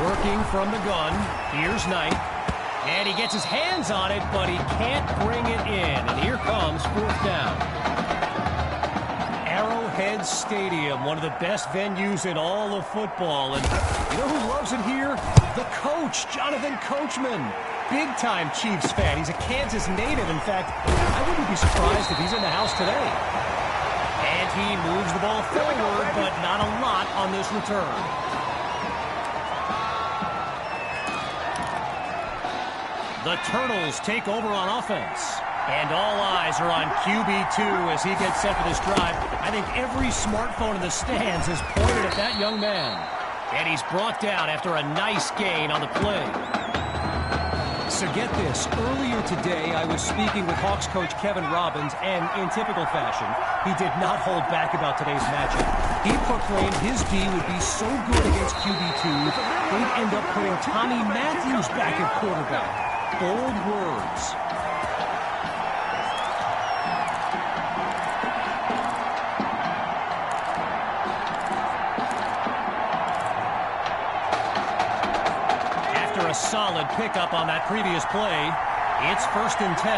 Working from the gun, here's Knight. And he gets his hands on it, but he can't bring it in. And here comes 4th down. Arrowhead Stadium, one of the best venues in all of football. And you know who loves it here? The coach, Jonathan Coachman. Big-time Chiefs fan. He's a Kansas native. In fact, I wouldn't be surprised if he's in the house today. And he moves the ball forward, but not a lot on this return. The Turtles take over on offense. And all eyes are on QB2 as he gets set for this drive. I think every smartphone in the stands is pointed at that young man. And he's brought down after a nice gain on the play. So get this. Earlier today, I was speaking with Hawks coach Kevin Robbins, and in typical fashion, he did not hold back about today's matchup. He proclaimed his D would be so good against QB2, they'd end up putting Tommy Matthews back at quarterback. Bold words. After a solid pickup on that previous play, it's 1st and 10.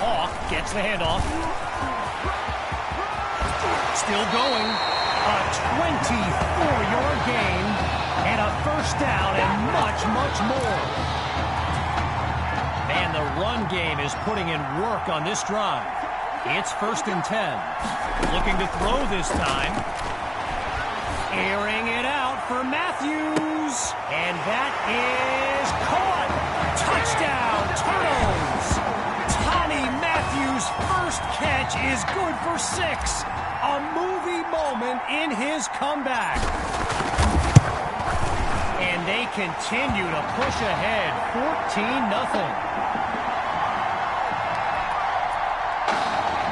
Hawk gets the handoff. Still going. A 24-yard gain. And a 1st down and much, much more. Man, the run game is putting in work on this drive. It's 1st and 10. Looking to throw this time. Airing it out for Matthews. And that is caught. Touchdown, Turtles. Tommy Matthews' first catch is good for 6. A movie moment in his comeback. And they continue to push ahead, 14-0.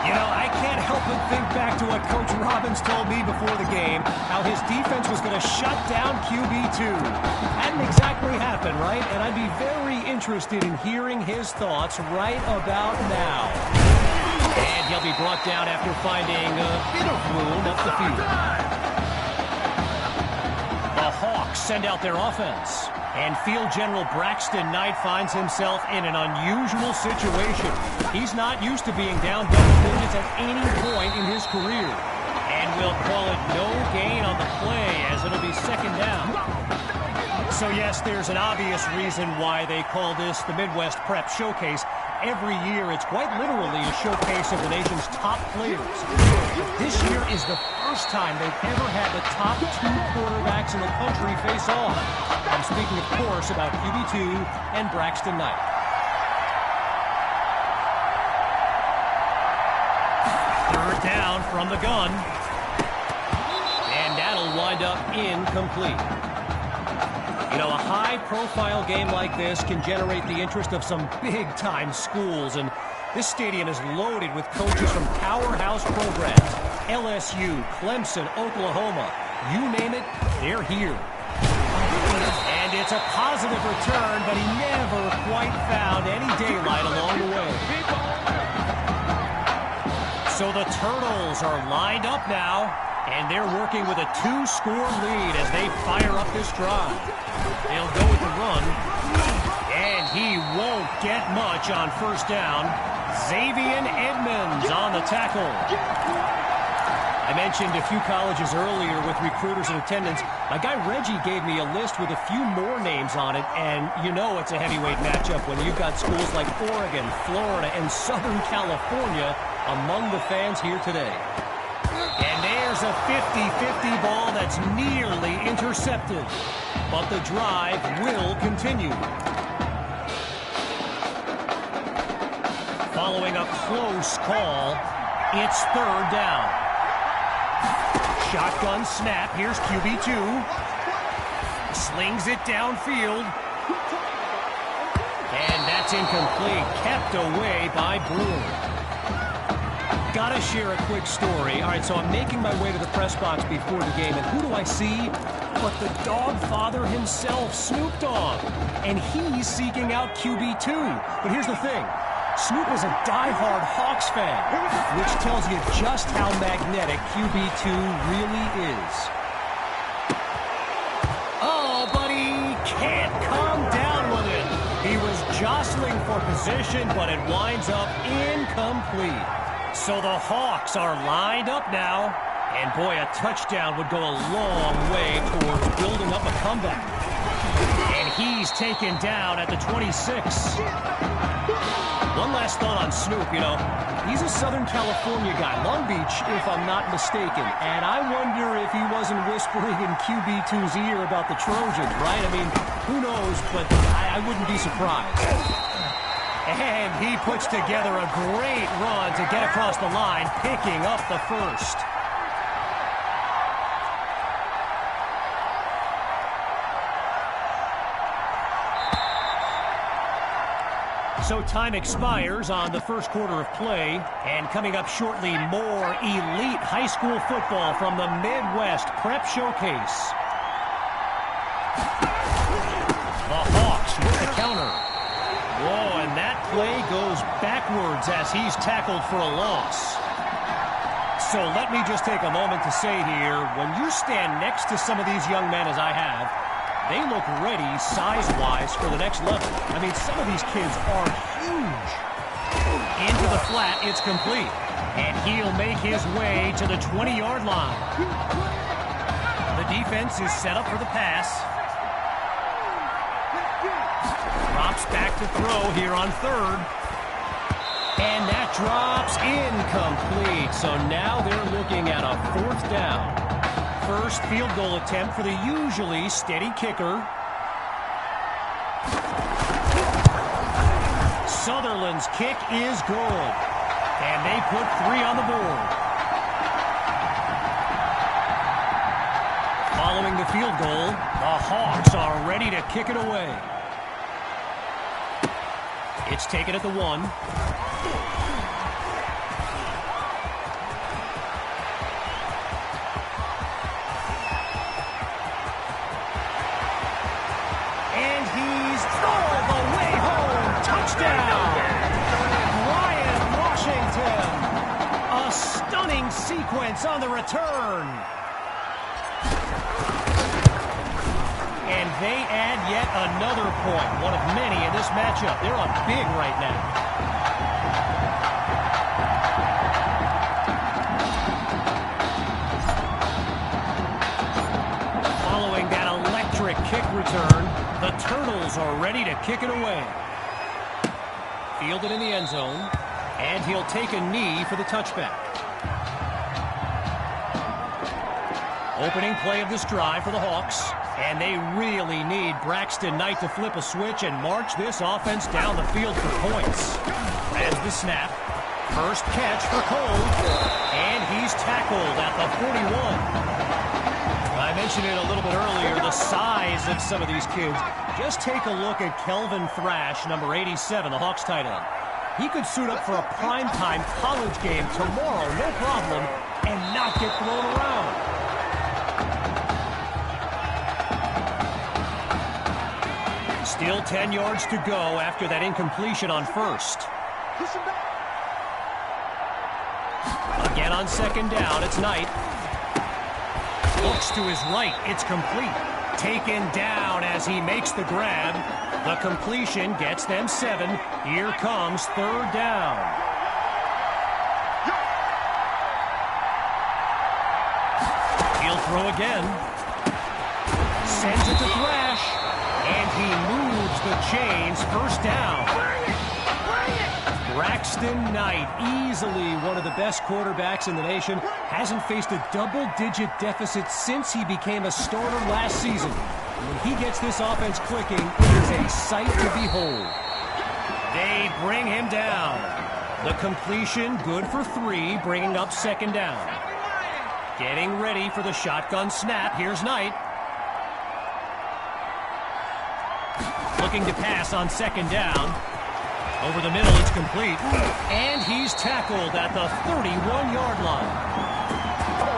You know, I can't help but think back to what Coach Robbins told me before the game, how his defense was going to shut down QB2. Hadn't exactly happened, right? And I'd be very interested in hearing his thoughts right about now. And he'll be brought down after finding a bit of room up the field. Hawks send out their offense. And field general Braxton Knight finds himself in an unusual situation. He's not used to being down double digits at any point in his career. And we'll call it no gain on the play as it'll be 2nd down. So yes, there's an obvious reason why they call this the Midwest Prep Showcase. Every year, it's quite literally a showcase of the nation's top players. But this year is the first time they've ever had the top 2 quarterbacks in the country face off. I'm speaking, of course, about QB2 and Braxton Knight. Third down from the gun. And that'll wind up incomplete. You know, a high-profile game like this can generate the interest of some big-time schools, and this stadium is loaded with coaches from powerhouse programs. LSU, Clemson, Oklahoma, you name it, they're here. And it's a positive return, but he never quite found any daylight along the way. So the Turtles are lined up now, and they're working with a 2-score lead as they fire up this drive. They'll go with the run, and he won't get much on 1st down. Xavier Edmonds on the tackle. I mentioned a few colleges earlier with recruiters in attendance. My guy Reggie gave me a list with a few more names on it, and you know it's a heavyweight matchup when you've got schools like Oregon, Florida, and Southern California among the fans here today. And there's a 50-50 ball that's nearly intercepted, but the drive will continue. Following a close call, it's third down. Shotgun snap. Here's QB2. Slings it downfield. And that's incomplete. Kept away by Brewer. Gotta share a quick story. All right, so I'm making my way to the press box before the game, and who do I see but the dog father himself, Snoop Dogg. And he's seeking out QB2. But here's the thing. Snoop is a diehard Hawks fan, which tells you just how magnetic QB2 really is. Oh, but he can't come down with it. He was jostling for position, but it winds up incomplete. So the Hawks are lined up now. And boy, a touchdown would go a long way towards building up a comeback. And he's taken down at the 26. One last thought on Snoop, you know, he's a Southern California guy, Long Beach, if I'm not mistaken. And I wonder if he wasn't whispering in QB2's ear about the Trojans, right? I mean, who knows, but I wouldn't be surprised. And he puts together a great run to get across the line, picking up the first. So time expires on the first quarter of play, and coming up shortly, more elite high school football from the Midwest Prep Showcase. The Hawks with the counter. Whoa, and that play goes backwards as he's tackled for a loss. So let me just take a moment to say here, when you stand next to some of these young men as I have, they look ready, size-wise, for the next level. I mean, some of these kids are huge. Into the flat, it's complete. And he'll make his way to the 20-yard line. The defense is set up for the pass. Drops back to throw here on third. And that drops incomplete. So now they're looking at a fourth down. First field goal attempt for the usually steady kicker. Sutherland's kick is good. And they put 3 on the board. Following the field goal, the Hawks are ready to kick it away. It's taken at the 1. Sequence on the return. And they add yet another point, one of many in this matchup. They're up big right now. Following that electric kick return, the Turtles are ready to kick it away. Fielded in the end zone, and he'll take a knee for the touchback. Opening play of this drive for the Hawks, and they really need Braxton Knight to flip a switch and march this offense down the field for points. As the snap, first catch for Cole, and he's tackled at the 41. I mentioned it a little bit earlier, the size of some of these kids. Just take a look at Kelvin Thrash, number 87, the Hawks tight end. He could suit up for a primetime college game tomorrow, no problem, and not get thrown around. Still 10 yards to go after that incompletion on first. Again on second down, it's Knight. Looks to his right, it's complete. Taken down as he makes the grab. The completion gets them 7. Here comes third down. throw again. Sends it to Thrash. And he moves the chains. First down. Braxton Knight, easily one of the best quarterbacks in the nation, hasn't faced a double-digit deficit since he became a starter last season. When he gets this offense clicking, it is a sight to behold. They bring him down. The completion, good for 3, bringing up second down. Getting ready for the shotgun snap. Here's Knight. Looking to pass on second down. Over the middle, it's complete. And he's tackled at the 31-yard line.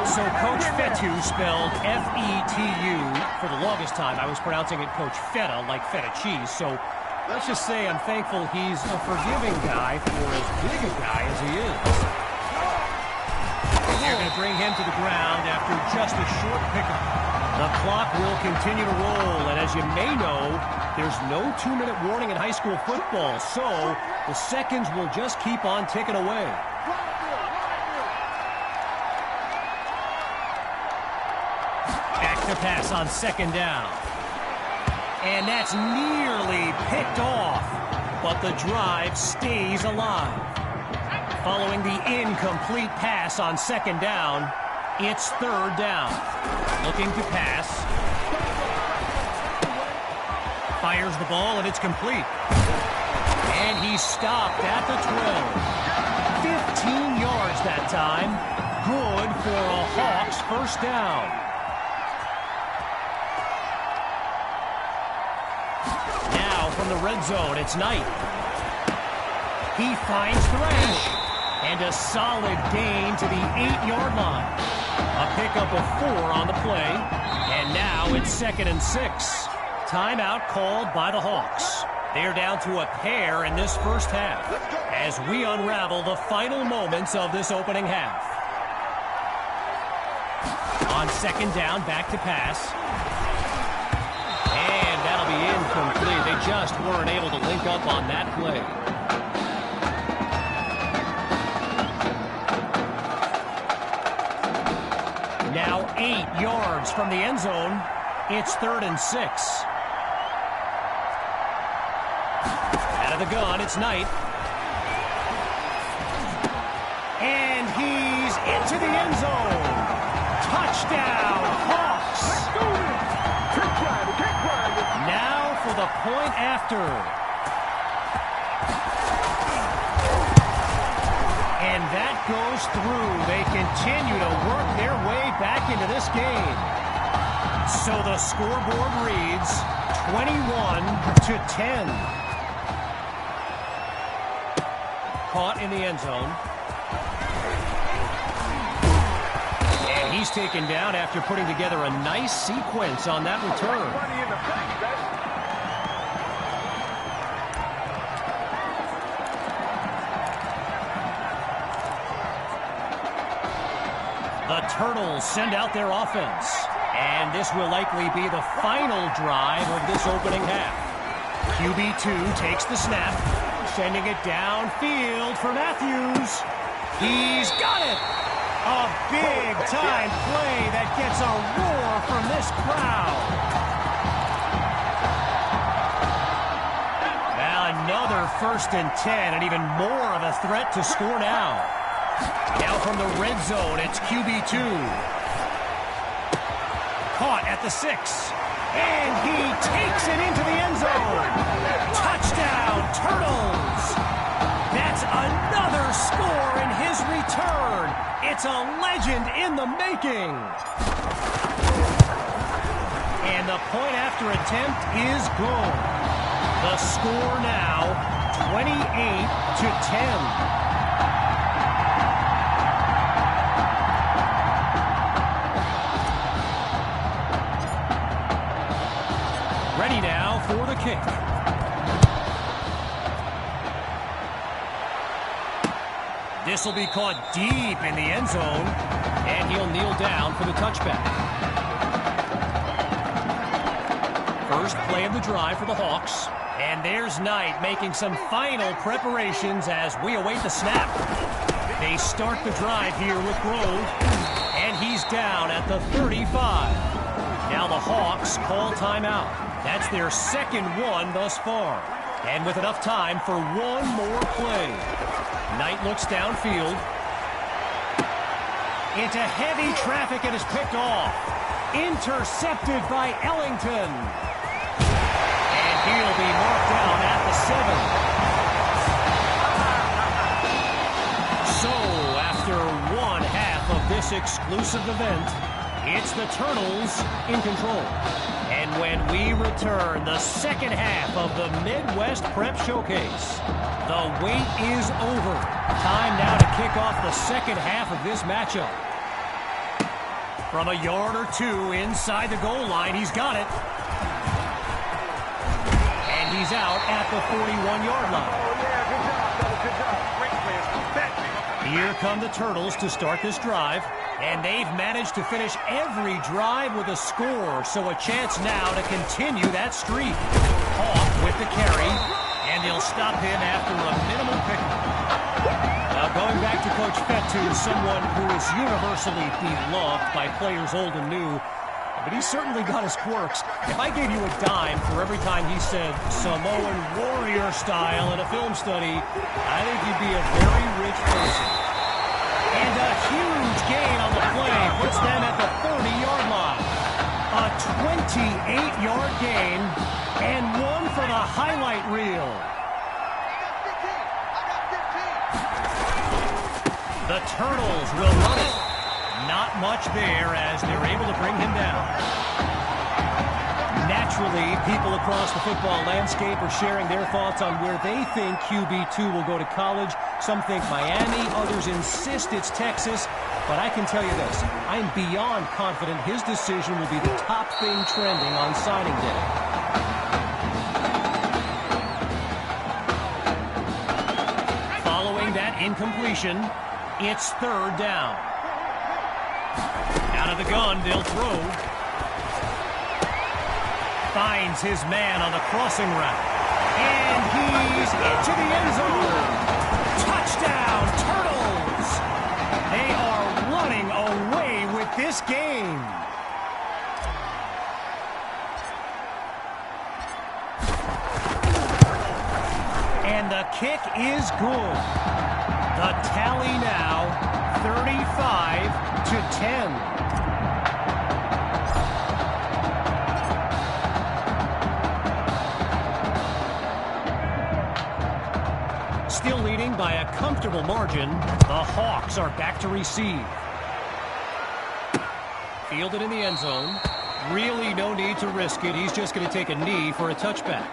So Coach Fetu, spelled F-E-T-U, for the longest time I was pronouncing it Coach Feta, like feta cheese. So let's just say I'm thankful he's a forgiving guy for as big a guy as he is. They're going to bring him to the ground after just a short pickup. The clock will continue to roll, and as you may know, there's no 2-minute warning in high school football, so the seconds will just keep on ticking away. Back to pass on second down. And that's nearly picked off, but the drive stays alive. Following the incomplete pass on second down, it's third down. Looking to pass. Fires the ball, and it's complete. And he's stopped at the 12. 15 yards that time. Good for a Hawks first down. Now from the red zone, it's Knight. He finds Thrash. And a solid gain to the 8-yard line. A pickup of 4 on the play. And now it's 2nd and 6. Timeout called by the Hawks. They're down to a pair in this first half as we unravel the final moments of this opening half. On second down, back to pass. And that'll be incomplete. They just weren't able to link up on that play. Now 8 yards from the end zone. It's 3rd and 6. Out of the gun, it's Knight. And he's into the end zone. Touchdown, Hawks. Now for the point after. And that goes through. They continue to work their way back into this game. So the scoreboard reads 21-10. Caught in the end zone. And he's taken down after putting together a nice sequence on that return. The Turtles send out their offense. And this will likely be the final drive of this opening half. QB2 takes the snap, sending it downfield for Matthews. He's got it! A big-time play that gets a roar from this crowd. Now another 1st and 10, and even more of a threat to score now. Now from the red zone, it's QB2. Caught at the 6. And he takes it into the end zone. Touchdown, Turtles. That's another score in his return. It's a legend in the making. And the point after attempt is good. The score now 28-10. Ready now for the kick. This will be caught deep in the end zone, and he'll kneel down for the touchback. First play of the drive for the Hawks, and there's Knight making some final preparations as we await the snap. They start the drive here with Grove, and And he's down at the 35. Now the Hawks call timeout. That's their second one thus far. And with enough time for one more play. Knight looks downfield. Into heavy traffic and is picked off. Intercepted by Ellington. And he'll be marked down at the 7. So after one half of this exclusive event, it's the Turtles in control. And when we return, the second half of the Midwest Prep Showcase. The wait is over. Time now to kick off the second half of this matchup. From a yard or two inside the goal line, he's got it. And he's out at the 41-yard line. Oh, yeah, good job, fella, good job. Great players. Bet. Here come the Turtles to start this drive. And they've managed to finish every drive with a score, so a chance now to continue that streak. Off with the carry, and they'll stop him after a minimal pickup. Now going back to Coach Fetu, someone who is universally beloved by players old and new, but he's certainly got his quirks. If I gave you a dime for every time he said Samoan warrior style in a film study, I think you'd be a very rich person. And a huge gain on the play puts them at the 30-yard line. A 28-yard gain and one for the highlight reel. The Turtles will run it. Not much there as they're able to bring him down. Naturally, people across the football landscape are sharing their thoughts on where they think QB2 will go to college. Some think Miami, others insist it's Texas. But I can tell you this, I'm beyond confident his decision will be the top thing trending on signing day. Following that incompletion, it's third down. Out of the gun, they'll throw. Finds his man on the crossing route. And he's into the end zone. Touchdown, Turtles! They are running away with this game. And the kick is good. The tally now, 35-10. Still leading by a comfortable margin, the Hawks are back to receive. Fielded in the end zone. Really no need to risk it. He's just going to take a knee for a touchback.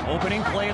Opening play.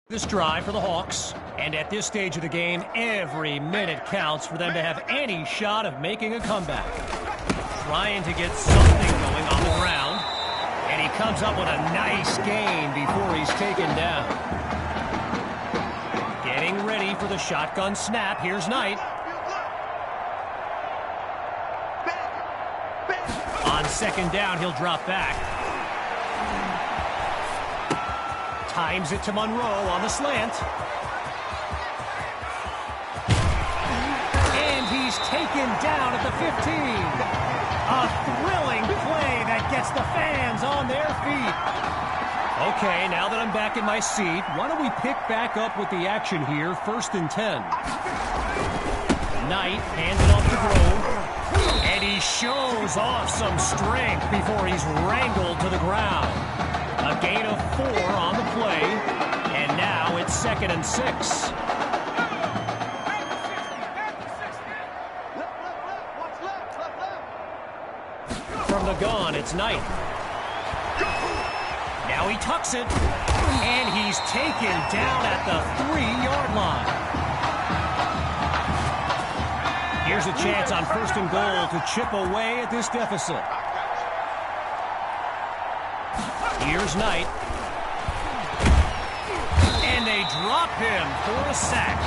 This drive for the Hawks, and at this stage of the game, every minute counts for them to have any shot of making a comeback. Trying to get something going on the ground, and he comes up with a nice gain before he's taken down. Getting ready for the shotgun snap. Here's Knight. On second down, he'll drop back. Times it to Monroe on the slant. And he's taken down at the 15. A thrilling play that gets the fans on their feet. Okay, now that I'm back in my seat, why don't we pick back up with the action here, 1st and 10. Knight hands it off to Grove. And he shows off some strength before he's wrangled to the ground. A gain of 4 on the play, and now it's 2nd and 6. From the gun, it's Knight. Now he tucks it, and he's taken down at the 3-yard line. Here's a chance on 1st and goal to chip away at this deficit. Here's Knight. And they drop him for a sack.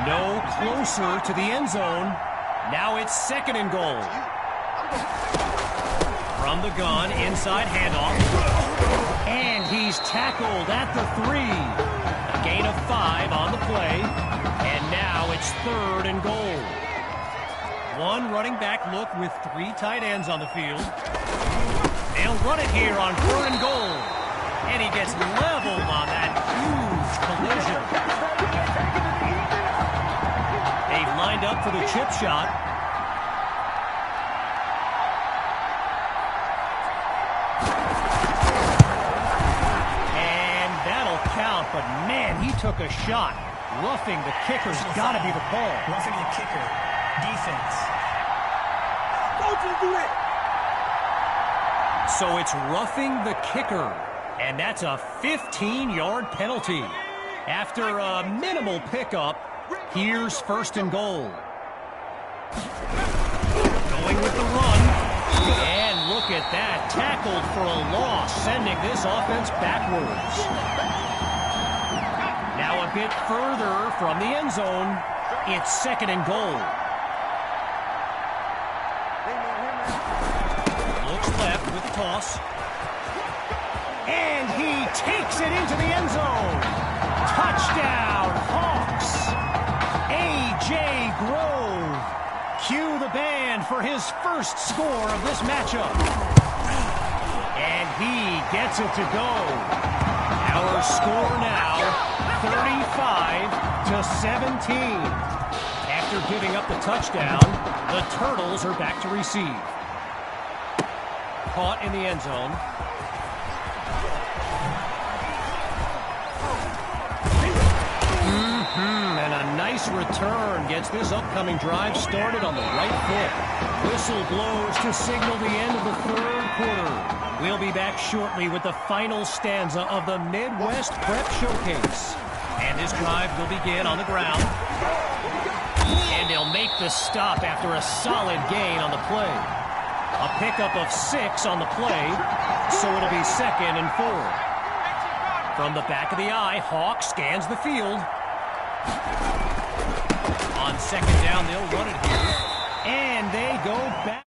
No closer to the end zone. Now it's 2nd and goal. From the gun, inside handoff. And he's tackled at the 3. A gain of 5 on the play. And now it's 3rd and goal. One running back look with 3 tight ends on the field. They'll run it here on 3rd and goal. And he gets leveled on that huge collision. They've lined up for the chip shot. And that'll count, but man, he took a shot. Roughing the kicker's got to be the call. Roughing the kicker. Defense. Don't you do it! So it's roughing the kicker, and that's a 15-yard penalty. After a minimal pickup, here's 1st and goal. Going with the run, and look at that, tackled for a loss, sending this offense backwards. Now a bit further from the end zone, it's 2nd and goal. Looks left with the toss. And he takes it into the end zone. Touchdown, Hawks. A.J. Grove. Cue the band for his first score of this matchup. And he gets it to go. Our score now, 35-17. After giving up the touchdown, the Turtles are back to receive. Caught in the end zone. And a nice return gets this upcoming drive started on the right foot. Whistle blows to signal the end of the 3rd quarter. We'll be back shortly with the final stanza of the Midwest Prep Showcase. And this drive will begin on the ground. And they'll make the stop after a solid gain on the play. A pickup of 6 on the play, so it'll be 2nd and 4. From the back of the eye, Hawk scans the field. On 2nd down, they'll run it here. And they go back.